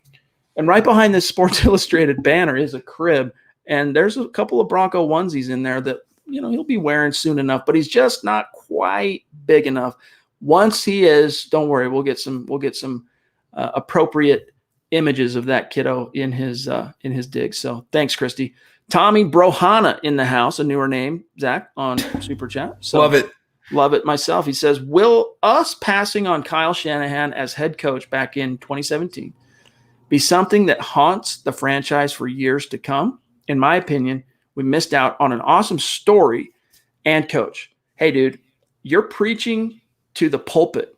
And right behind this Sports Illustrated banner is a crib. And there's a couple of Bronco onesies in there that, he'll be wearing soon enough, but he's just not quite big enough. Once he is, don't worry, we'll get some appropriate images of that kiddo in his dig. So thanks, Christy. Tommy Brohana in the house, a newer name, Zach, on Super Chat. So love it myself. He says, will us passing on Kyle Shanahan as head coach back in 2017 be something that haunts the franchise for years to come? In my opinion, we missed out on an awesome story and coach. Hey, dude, you're preaching to the pulpit.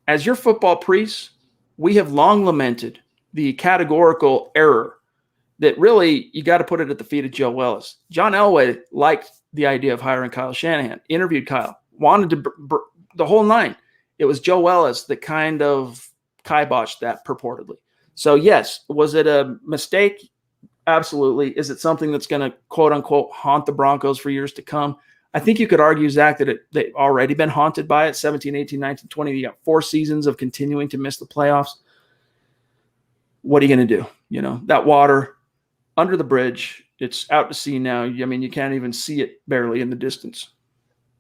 As your football priests, we have long lamented the categorical error that really you got to put it at the feet of Joe Ellis. John Elway liked the idea of hiring Kyle Shanahan, interviewed Kyle, wanted to the whole nine. It was Joe Ellis that kind of kiboshed that purportedly. So yes, was it a mistake? Absolutely. Is it something that's going to quote unquote haunt the Broncos for years to come? I think you could argue, Zach, that they've already been haunted by it. 17, 18, 19, 20. You got 4 seasons of continuing to miss the playoffs. What are you going to do? That water under the bridge, it's out to sea now. I mean, you can't even see it barely in the distance.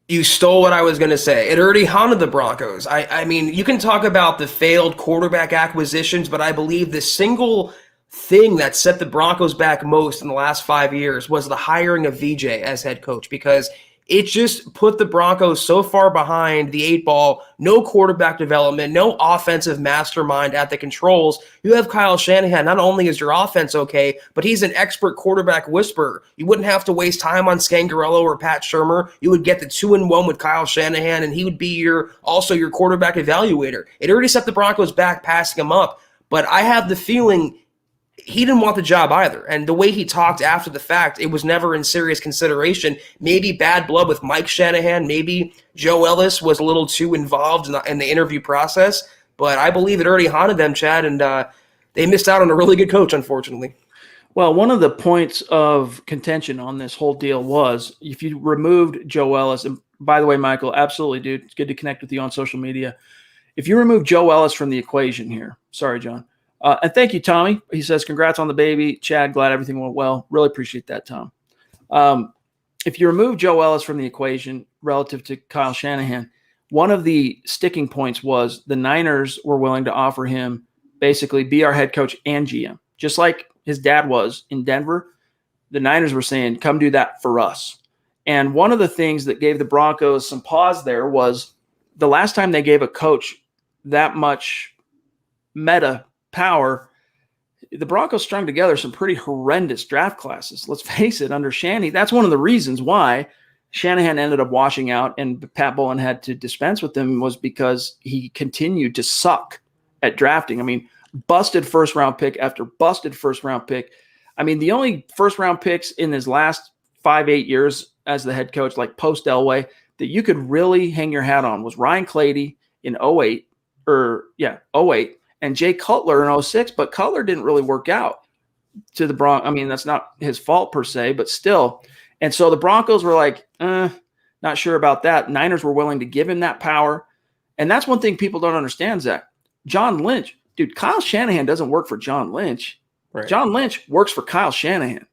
You stole what I was going to say. It already haunted the Broncos. I mean, you can talk about the failed quarterback acquisitions, but I believe the single thing that set the Broncos back most in the last 5 years was the hiring of VJ as head coach, because it just put the Broncos so far behind the 8 ball, no quarterback development, no offensive mastermind at the controls. You have Kyle Shanahan. Not only is your offense okay, but he's an expert quarterback whisperer. You wouldn't have to waste time on Scangarello or Pat Shurmur. You would get the 2-1 with Kyle Shanahan, and he would be also your quarterback evaluator. It already set the Broncos back, passing him up. But I have the feeling he didn't want the job either. And the way he talked after the fact, it was never in serious consideration. Maybe bad blood with Mike Shanahan. Maybe Joe Ellis was a little too involved in the interview process. But I believe it already haunted them, Chad, and they missed out on a really good coach, unfortunately. Well, one of the points of contention on this whole deal was if you removed Joe Ellis, and by the way, Michael, absolutely, dude, it's good to connect with you on social media. If you remove Joe Ellis from the equation here, sorry, John, and thank you, Tommy. He says, congrats on the baby. Chad, glad everything went well. Really appreciate that, Tom. If you remove Joe Ellis from the equation relative to Kyle Shanahan, one of the sticking points was the Niners were willing to offer him basically be our head coach and GM, just like his dad was in Denver. The Niners were saying, come do that for us. And one of the things that gave the Broncos some pause there was the last time they gave a coach that much meta power, the Broncos strung together some pretty horrendous draft classes. Let's face it, under Shanny, that's one of the reasons why Shanahan ended up washing out and Pat Bowlen had to dispense with him, was because he continued to suck at drafting. I mean, busted first-round pick after busted first-round pick. I mean, the only first-round picks in his last 5-8 years as the head coach, like post-Elway, that you could really hang your hat on was Ryan Clady in 08, and Jay Cutler in 06, but Cutler didn't really work out to the Broncos. I mean, that's not his fault per se, but still. And so the Broncos were like, not sure about that. Niners were willing to give him that power. And that's one thing people don't understand, Zach. John Lynch, dude, Kyle Shanahan doesn't work for John Lynch. Right. John Lynch works for Kyle Shanahan.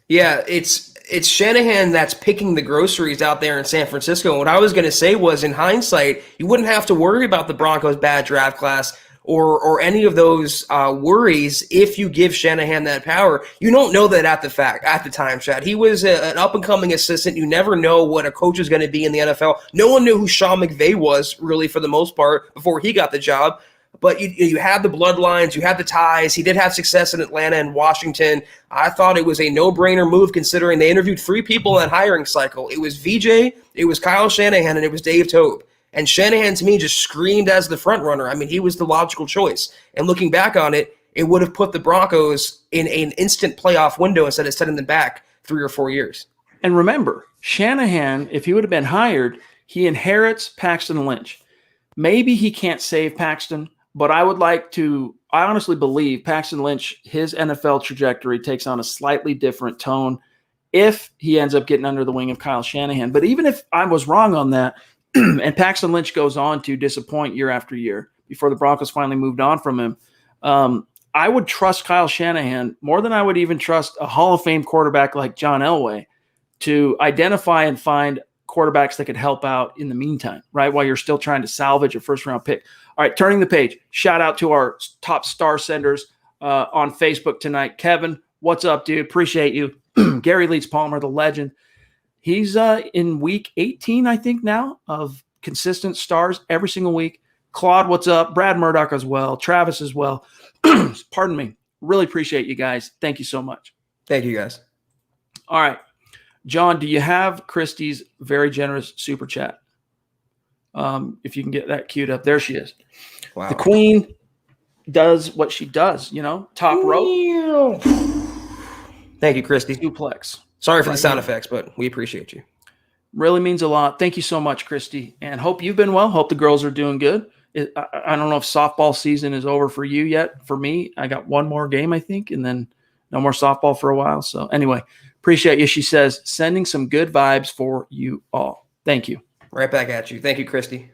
Yeah, it's Shanahan that's picking the groceries out there in San Francisco. And what I was going to say was, in hindsight, you wouldn't have to worry about the Broncos' bad draft class or any of those worries if you give Shanahan that power. You don't know that at the time, Chad. He was an up-and-coming assistant. You never know what a coach is going to be in the NFL. No one knew who Sean McVay was, really, for the most part, before he got the job. But you had the bloodlines, you had the ties. He did have success in Atlanta and Washington. I thought it was a no-brainer move, considering they interviewed 3 people in that hiring cycle. It was VJ, it was Kyle Shanahan, and it was Dave Toub. And Shanahan, to me, just screamed as the front runner. I mean, he was the logical choice. And looking back on it, it would have put the Broncos in an instant playoff window instead of setting them back 3 or 4 years. And remember, Shanahan, if he would have been hired, he inherits Paxton Lynch. Maybe he can't save Paxton, but I honestly believe Paxton Lynch, his NFL trajectory takes on a slightly different tone if he ends up getting under the wing of Kyle Shanahan. But even if I was wrong on that, and Paxton Lynch goes on to disappoint year after year before the Broncos finally moved on from him, I would trust Kyle Shanahan more than I would even trust a Hall of Fame quarterback like John Elway to identify and find quarterbacks that could help out in the meantime, right, while you're still trying to salvage a first-round pick. All right, turning the page. Shout out to our top star senders on Facebook tonight. Kevin, what's up, dude? Appreciate you. Gary Leeds Palmer, the legend. He's in week 18, I think, now, of consistent stars every single week. Claude, what's up? Brad Murdoch as well. Travis as well. Pardon me. Really appreciate you guys. Thank you so much. Thank you, guys. All right. John, do you have Christy's very generous super chat? If you can get that queued up. There she is. Wow. The queen does what she does, top rope. Thank you, Christy. Duplex. Sorry for the sound effects, but we appreciate you. Really means a lot. Thank you so much, Christy. And hope you've been well. Hope the girls are doing good. I don't know if softball season is over for you yet. For me, I got one more game, I think, and then no more softball for a while. So anyway, appreciate you. She says, sending some good vibes for you all. Thank you. Right back at you. Thank you, Christy.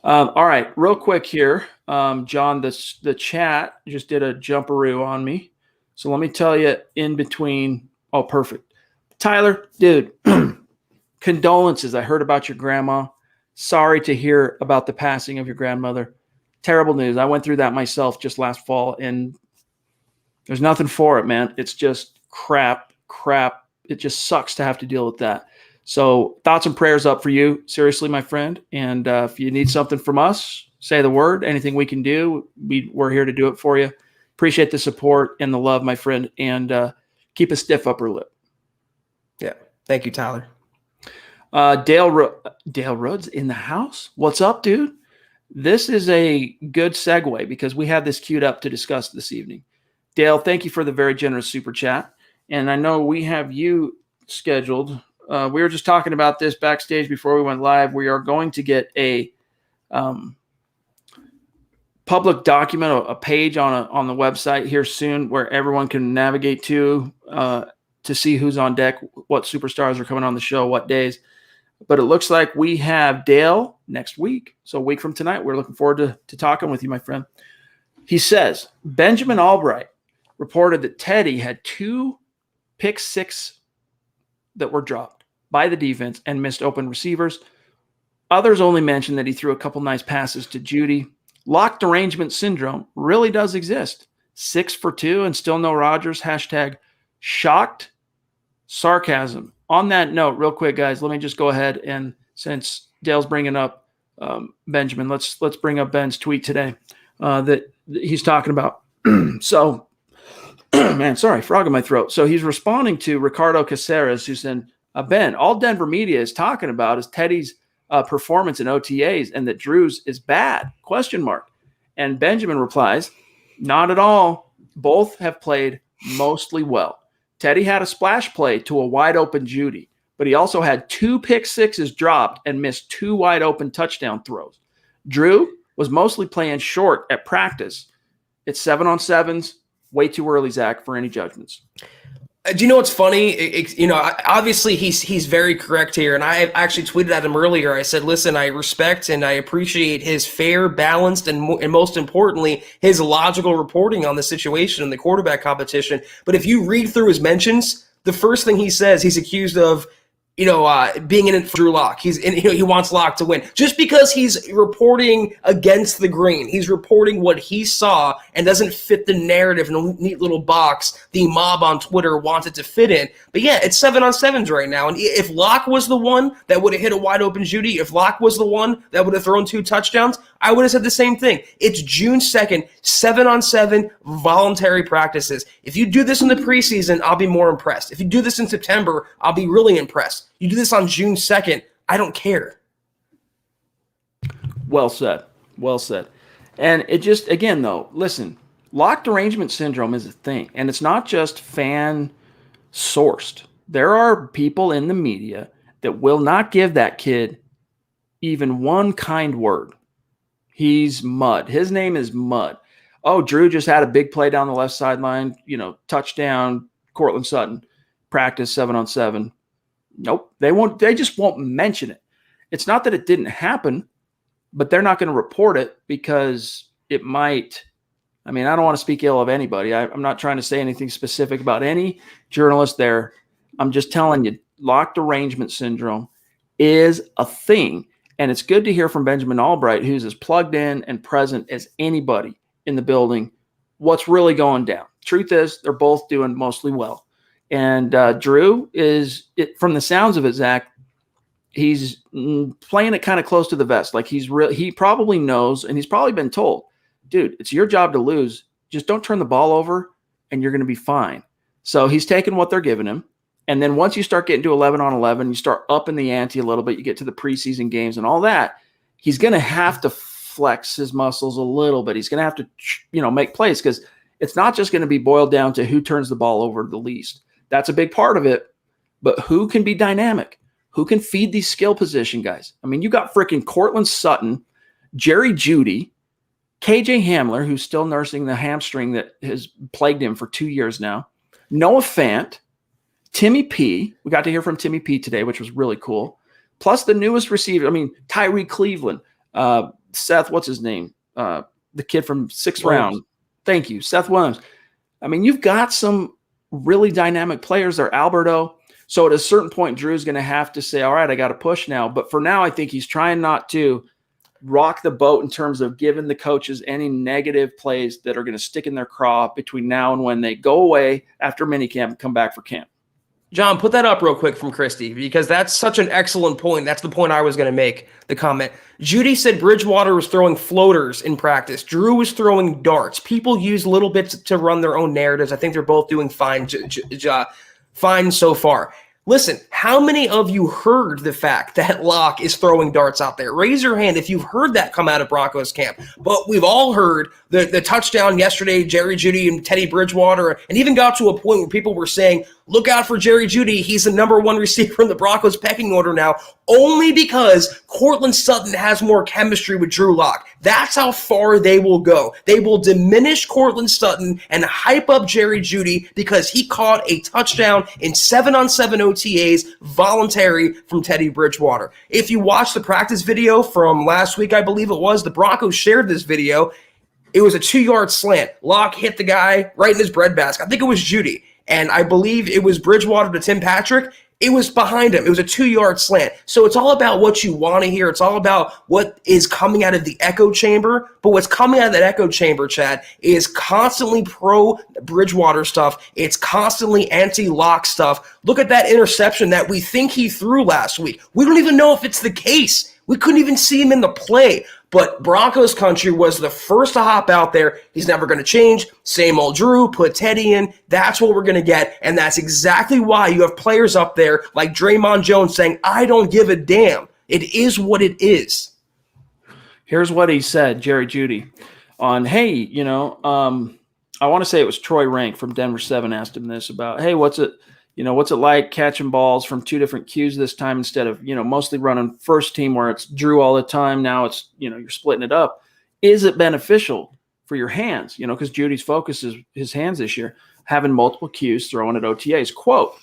All right, real quick here. John, the chat just did a jumperoo on me. So let me tell you in between. Oh, perfect. Tyler, dude, condolences. I heard about your grandma. Sorry to hear about the passing of your grandmother. Terrible news. I went through that myself just last fall, and there's nothing for it, man. It's just crap. It just sucks to have to deal with that. So thoughts and prayers up for you. Seriously, my friend. And if you need something from us, say the word. Anything we can do, we're here to do it for you. Appreciate the support and the love, my friend. And keep a stiff upper lip. Yeah. Thank you, Tyler. Dale Rhodes in the house. What's up, dude? This is a good segue because we have this queued up to discuss this evening. Dale, thank you for the very generous super chat. And I know we have you scheduled. We were just talking about this backstage before we went live. We are going to get a public document, a page on the website here soon where everyone can navigate to see who's on deck, what superstars are coming on the show, what days. But it looks like we have Dale next week. So a week from tonight, we're looking forward to talking with you, my friend. He says, Benjamin Albright reported that Teddy had 2 pick 6 that were dropped by the defense and missed open receivers. Others only mention that he threw a couple nice passes to Judy. Lock derangement syndrome really does exist. 6 for 2 and still no Rodgers. Hashtag shocked sarcasm. On that note, real quick, guys, let me just go ahead and, since Dale's bringing up Benjamin, let's bring up Ben's tweet today that he's talking about. So, man, sorry, frog in my throat. So he's responding to Ricardo Caceres, who said, Ben, all Denver media is talking about is Teddy's performance in OTAs and that Drew's is bad, ? And Benjamin replies, not at all. Both have played mostly well. Teddy had a splash play to a wide open Judy, but he also had 2 pick sixes dropped and missed 2 wide open touchdown throws. Drew was mostly playing short at practice. It's 7-on-7s, way too early, Zach, for any judgments. Do you know what's funny? Obviously he's very correct here, and I actually tweeted at him earlier. I said, listen, I respect and I appreciate his fair, balanced, and most importantly, his logical reporting on the situation in the quarterback competition. But if you read through his mentions, the first thing he says, he's accused of being in it for Drew Lock. He wants Lock to win. Just because he's reporting against the grain, he's reporting what he saw and doesn't fit the narrative in a neat little box the mob on Twitter wants it to fit in. But yeah, it's 7-on-7s right now. And if Lock was the one that would have hit a wide open Judy, if Lock was the one that would have thrown 2 touchdowns, I would have said the same thing. It's June 2nd, 7-on-7 voluntary practices. If you do this in the preseason, I'll be more impressed. If you do this in September, I'll be really impressed. You do this on June 2nd, I don't care. Well said. Well said. And it just, again, though, listen, lock derangement syndrome is a thing, and it's not just fan-sourced. There are people in the media that will not give that kid even one kind word. He's mud. His name is Mud. Oh, Drew just had a big play down the left sideline, touchdown, Cortland Sutton, practice 7-on-7. Nope, they won't. They just won't mention it. It's not that it didn't happen, but they're not going to report it because it might. I mean, I don't want to speak ill of anybody. I'm not trying to say anything specific about any journalist there. I'm just telling you, lock derangement syndrome is a thing, and it's good to hear from Benjamin Albright, who's as plugged in and present as anybody in the building, what's really going down. Truth is, they're both doing mostly well. And Drew is, from the sounds of it, Zach, he's playing it kind of close to the vest. Like he probably knows, and he's probably been told, dude, it's your job to lose. Just don't turn the ball over, and you're going to be fine. So he's taking what they're giving him. And then once you start getting to 11-on-11, you start upping the ante a little bit. You get to the preseason games and all that. He's going to have to flex his muscles a little bit. He's going to have to, make plays because it's not just going to be boiled down to who turns the ball over the least. That's a big part of it, but who can be dynamic? Who can feed these skill position guys? I mean, you got freaking Cortland Sutton, Jerry Jeudy, KJ Hamler, who's still nursing the hamstring that has plagued him for 2 years now, Noah Fant, Timmy P. We got to hear from Timmy P today, which was really cool. Plus the newest receiver, Tyree Cleveland, Seth, what's his name? The kid from 6th round. Thank you, Seth Williams. You've got some really dynamic players there, Alberto. So at a certain point, Drew's going to have to say, all right, I got to push now. But for now, I think he's trying not to rock the boat in terms of giving the coaches any negative plays that are going to stick in their craw between now and when they go away after minicamp and come back for camp. John, put that up real quick from Christy, because that's such an excellent point. That's the point I was going to make, the comment. Judy said Bridgewater was throwing floaters in practice. Drew was throwing darts. People use little bits to run their own narratives. I think they're both doing fine so far. Listen, how many of you heard the fact that Locke is throwing darts out there? Raise your hand if you've heard that come out of Broncos camp. But we've all heard the touchdown yesterday, Jerry Jeudy and Teddy Bridgewater, and even got to a point where people were saying, look out for Jerry Jeudy. He's the number 1 receiver in the Broncos pecking order now, only because Cortland Sutton has more chemistry with Drew Lock. That's how far they will go. They will diminish Cortland Sutton and hype up Jerry Jeudy because he caught a touchdown in 7-on-7 OTAs, voluntary, from Teddy Bridgewater. If you watch the practice video from last week, I believe it was, the Broncos shared this video. It was a 2-yard slant. Locke hit the guy right in his breadbasket. I think it was Jeudy. And I believe it was Bridgewater to Tim Patrick. It was behind him. It was a 2-yard slant. So it's all about what you want to hear. It's all about what is coming out of the echo chamber. But what's coming out of that echo chamber, Chad, is constantly pro Bridgewater stuff. It's constantly anti-Lock stuff. Look at that interception that we think he threw last week. We don't even know if it's the case. We couldn't even see him in the play. But Broncos country was the first to hop out there. He's never going to change. Same old Drew, put Teddy in. That's what we're going to get. And that's exactly why you have players up there like Dre'Mont Jones saying, I don't give a damn. It is what it is. Here's what he said, Jerry Jeudy, on, hey, you know, I want to say it was Troy Rank from Denver 7 asked him this about, hey, what's it like catching balls from 2 different cues this time instead of, you know, mostly running first team where it's Drew all the time. Now it's, you know, you're splitting it up. Is it beneficial for your hands? You know, because Judy's focus is his hands this year, having multiple cues, throwing at OTAs. Quote,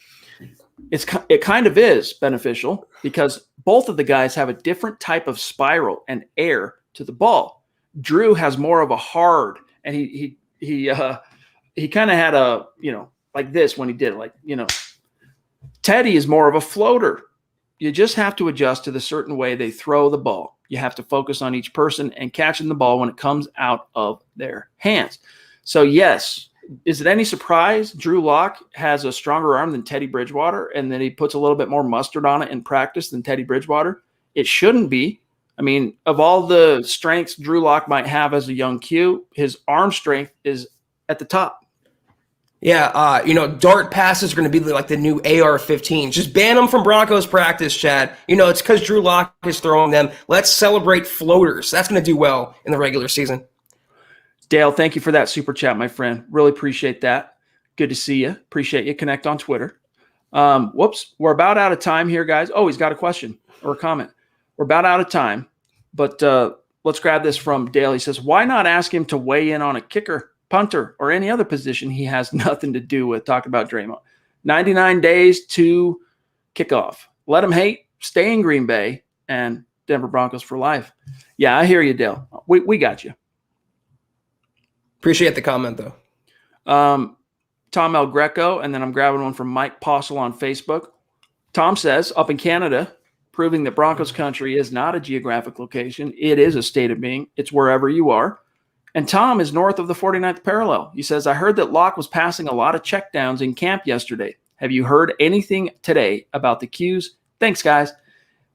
it kind of is beneficial because both of the guys have a different type of spiral and air to the ball. Drew has more of a hard, and he kind of had a, you know, like this when he did it, like, you know, Teddy is more of a floater. You just have to adjust to the certain way they throw the ball. You have to focus on each person and catching the ball when it comes out of their hands. So, yes, is it any surprise Drew Lock has a stronger arm than Teddy Bridgewater and then he puts a little bit more mustard on it in practice than Teddy Bridgewater? It shouldn't be. I mean, of all the strengths Drew Lock might have as a young Q, his arm strength is at the top. Yeah, you know, dart passes are going to be like the new AR-15. Just ban them from Broncos practice, Chad. You know, it's because Drew Lock is throwing them. Let's celebrate floaters. That's going to do well in the regular season. Dale, thank you for that super chat, my friend. Really appreciate that. Good to see you. Appreciate you. Connect on Twitter. Whoops, we're about out of time here, guys. Oh, he's got a question or a comment. We're about out of time, but let's grab this from Dale. He says, why not ask him to weigh in on a kicker, punter, or any other position he has nothing to do with? Talk about Dre'Mont. 99 days to kickoff. Let him hate, stay in Green Bay, and Denver Broncos for life. Yeah, I hear you, Dale. We got you. Appreciate the comment, though. Tom El Greco, and then I'm grabbing one from Mike Postle on Facebook. Tom says, up in Canada, proving that Broncos country is not a geographic location. It is a state of being. It's wherever you are. And Tom is north of the 49th parallel. He says, I heard that Locke was passing a lot of checkdowns in camp yesterday. Have you heard anything today about the cues? Thanks, guys.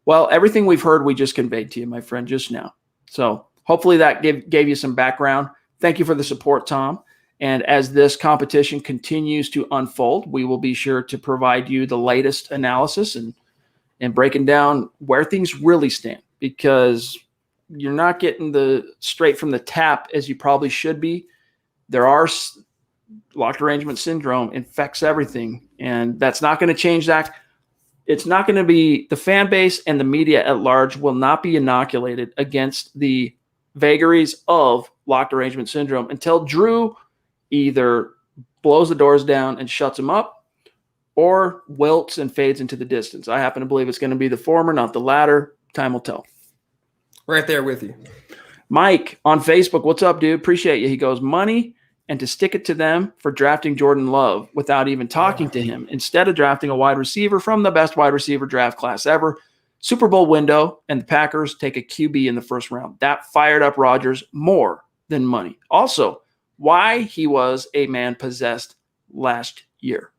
Well, everything we've heard, we just conveyed to you, my friend, just now. So hopefully that gave you some background. Thank you for the support, Tom. And as this competition continues to unfold, we will be sure to provide you the latest analysis and breaking down where things really stand, because you're not getting the straight from the tap as you probably should be. There are locked arrangement syndrome infects everything, and that's not going to change that. It's not going to be, the fan base and the media at large will not be inoculated against the vagaries of locked arrangement syndrome until Drew either blows the doors down and shuts them up or wilts and fades into the distance. I happen to believe it's going to be the former, not the latter. Time will tell. Right there with you. Mike on Facebook, what's up, dude? Appreciate you. He goes, money, and to stick it to them for drafting Jordan Love without even talking to him instead of drafting a wide receiver from the best wide receiver draft class ever. Super Bowl window, and the Packers take a QB in the first round. That fired up Rodgers more than money. Also, why he was a man possessed last year.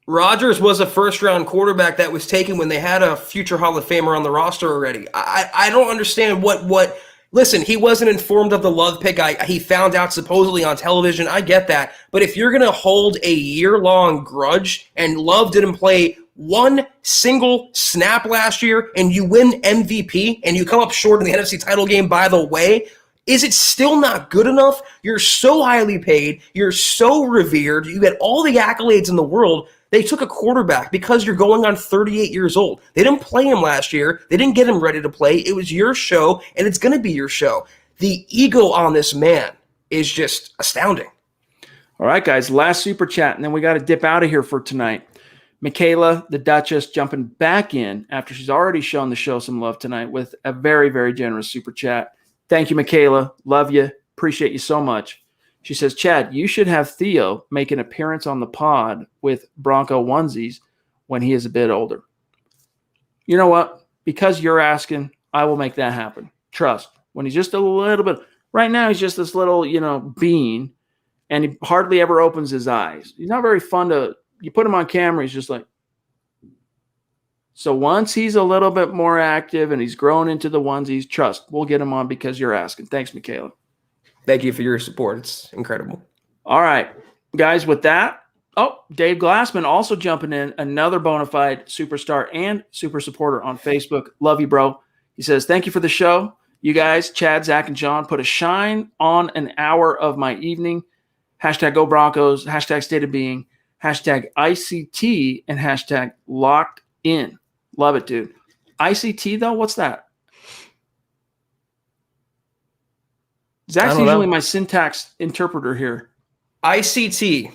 Rodgers was a first-round quarterback that was taken when they had a future Hall of Famer on the roster already. I don't understand what. Listen, he wasn't informed of the Love pick. He found out supposedly on television. I get that. But if you're going to hold a year-long grudge and Love didn't play one single snap last year and you win MVP and you come up short in the NFC title game, by the way, is it still not good enough? You're so highly paid. You're so revered. You get all the accolades in the world. They took a quarterback because you're going on 38 years old. They didn't play him last year. They didn't get him ready to play. It was your show, and it's going to be your show. The ego on this man is just astounding. All right, guys, last super chat, and then we got to dip out of here for tonight. Michaela, the Duchess, jumping back in after she's already shown the show some love tonight with a very, very generous super chat. Thank you, Michaela. Love you. Appreciate you so much. She says, Chad, you should have Theo make an appearance on the pod with Bronco onesies when he is a bit older. You know what? Because you're asking, I will make that happen. Trust. When he's just a little bit, right now he's just this little, bean, and he hardly ever opens his eyes. He's not very fun you put him on camera, he's just like. So once he's a little bit more active and he's grown into the onesies, trust, we'll get him on because you're asking. Thanks, Michaela. Thank you for your support. It's incredible. All right, guys, with that, Dave Glassman also jumping in, another bona fide superstar and super supporter on Facebook. Love you, bro. He says, thank you for the show. You guys, Chad, Zach, and John, put a shine on an hour of my evening. Hashtag Go Broncos, hashtag State of Being, hashtag ICT, and hashtag Locked In. Love it, dude. ICT, though, what's that? Zach's usually my syntax interpreter here. ICT.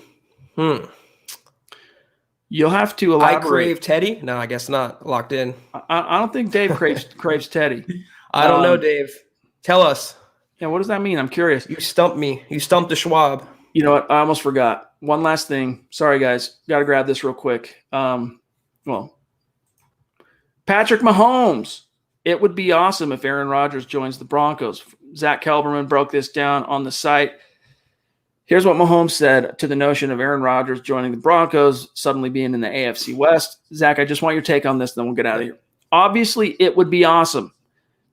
You'll have to elaborate. I crave Teddy? No, I guess not. Locked in. I don't think Dave craves Teddy. I don't know, Dave. Tell us. Yeah, what does that mean? I'm curious. You stumped me. You stumped the Schwab. You know what? I almost forgot. One last thing. Sorry, guys. Got to grab this real quick. Patrick Mahomes. It would be awesome if Aaron Rodgers joins the Broncos. Zack Kelberman broke this down on the site. Here's what Mahomes said to the notion of Aaron Rodgers joining the Broncos, suddenly being in the AFC West. Zach, I just want your take on this, then we'll get out of here. Obviously, it would be awesome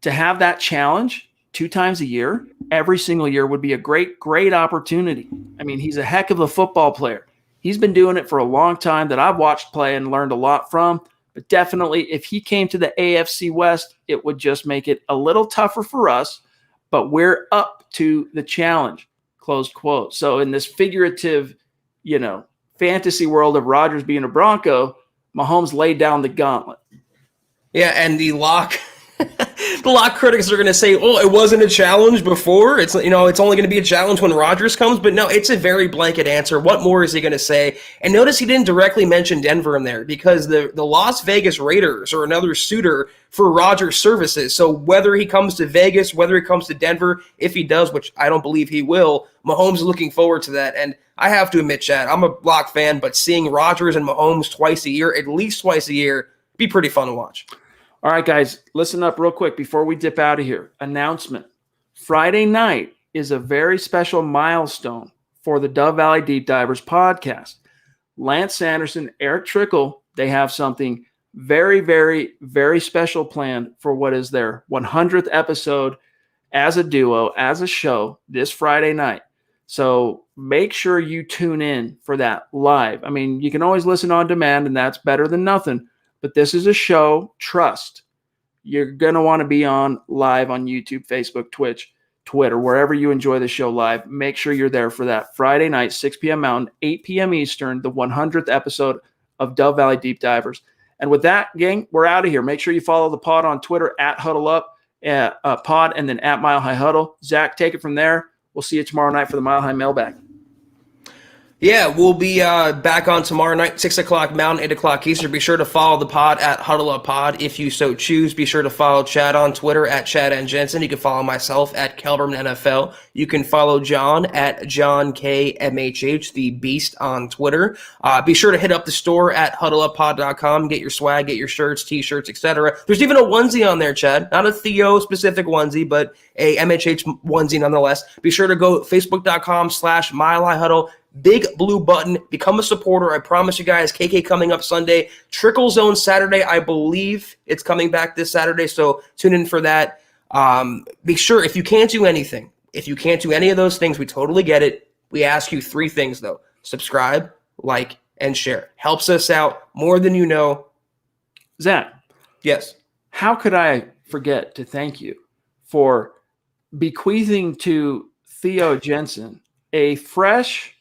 to have that challenge 2 times a year. Every single year would be a great, great opportunity. I mean, he's a heck of a football player. He's been doing it for a long time that I've watched play and learned a lot from. But definitely, if he came to the AFC West, it would just make it a little tougher for us. But we're up to the challenge, close quote. So in this figurative, fantasy world of Rodgers being a Bronco, Mahomes laid down the gauntlet. Yeah, and the lock critics are going to say, "Oh, it wasn't a challenge before. It's only going to be a challenge when Rodgers comes." But no, it's a very blanket answer. What more is he going to say? And notice he didn't directly mention Denver in there because the Las Vegas Raiders are another suitor for Rodgers' services. So whether he comes to Vegas, whether he comes to Denver, if he does, which I don't believe he will, Mahomes is looking forward to that. And I have to admit, Chad, I'm a Lock fan, but seeing Rodgers and Mahomes twice a year, at least twice a year, be pretty fun to watch. All right, guys, listen up real quick before we dip out of here. Announcement. Friday night is a very special milestone for the Dove Valley Deep Divers podcast. Lance Sanderson, Eric Trickle, they have something very, very, very special planned for what is their 100th episode as a duo, as a show this Friday night. So make sure you tune in for that live. I mean, you can always listen on demand, and that's better than nothing. But this is a show, trust. You're going to want to be on live on YouTube, Facebook, Twitch, Twitter, wherever you enjoy the show live. Make sure you're there for that Friday night, 6 p.m. Mountain, 8 p.m. Eastern, the 100th episode of Dove Valley Deep Divers. And with that, gang, we're out of here. Make sure you follow the pod on Twitter at Huddle Up Pod and then at Mile High Huddle. Zach, take it from there. We'll see you tomorrow night for the Mile High Mailbag. Yeah, we'll be back on tomorrow night, 6 o'clock Mountain, 8 o'clock Eastern. Be sure to follow the pod at Huddle Up Pod if you so choose. Be sure to follow Chad on Twitter at Chad and Jensen. You can follow myself at Kelberman NFL. You can follow John at John K MHH, the Beast on Twitter. Be sure to hit up the store at huddleuppod.com. Get your swag, get your shirts, t-shirts, etc. There's even a onesie on there, Chad. Not a Theo-specific onesie, but a MHH onesie nonetheless. Be sure to go facebook.com/Mile High Huddle. Big blue button. Become a supporter. I promise you guys, KK coming up Sunday. Trickle Zone Saturday. I believe it's coming back this Saturday, so tune in for that. Be sure, if you can't do anything, if you can't do any of those things, we totally get it. We ask you 3 things, though. Subscribe, like, and share. Helps us out more than you know. Zach. Yes. How could I forget to thank you for bequeathing to Theo Jensen a fresh,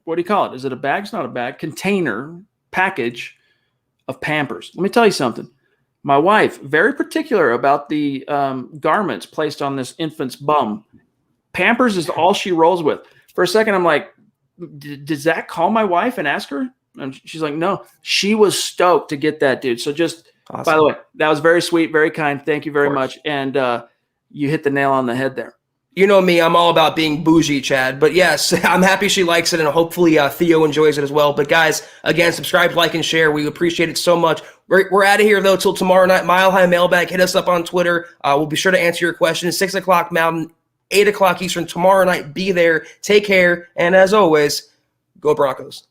what do you call it? Is it a bag? It's not a bag. Container, package of Pampers. Let me tell you something. My wife, very particular about the garments placed on this infant's bum. Pampers is all she rolls with. For a second, I'm like, did Zach call my wife and ask her? And she's like, no. She was stoked to get that, dude. So just, awesome. By the way, that was very sweet, very kind. Thank you very much. And you hit the nail on the head there. You know me, I'm all about being bougie, Chad. But yes, I'm happy she likes it, and hopefully Theo enjoys it as well. But guys, again, subscribe, like, and share. We appreciate it so much. We're out of here, though, till tomorrow night. Mile High Mailbag. Hit us up on Twitter. We'll be sure to answer your questions. 6 o'clock Mountain, 8 o'clock Eastern tomorrow night. Be there. Take care. And as always, go Broncos.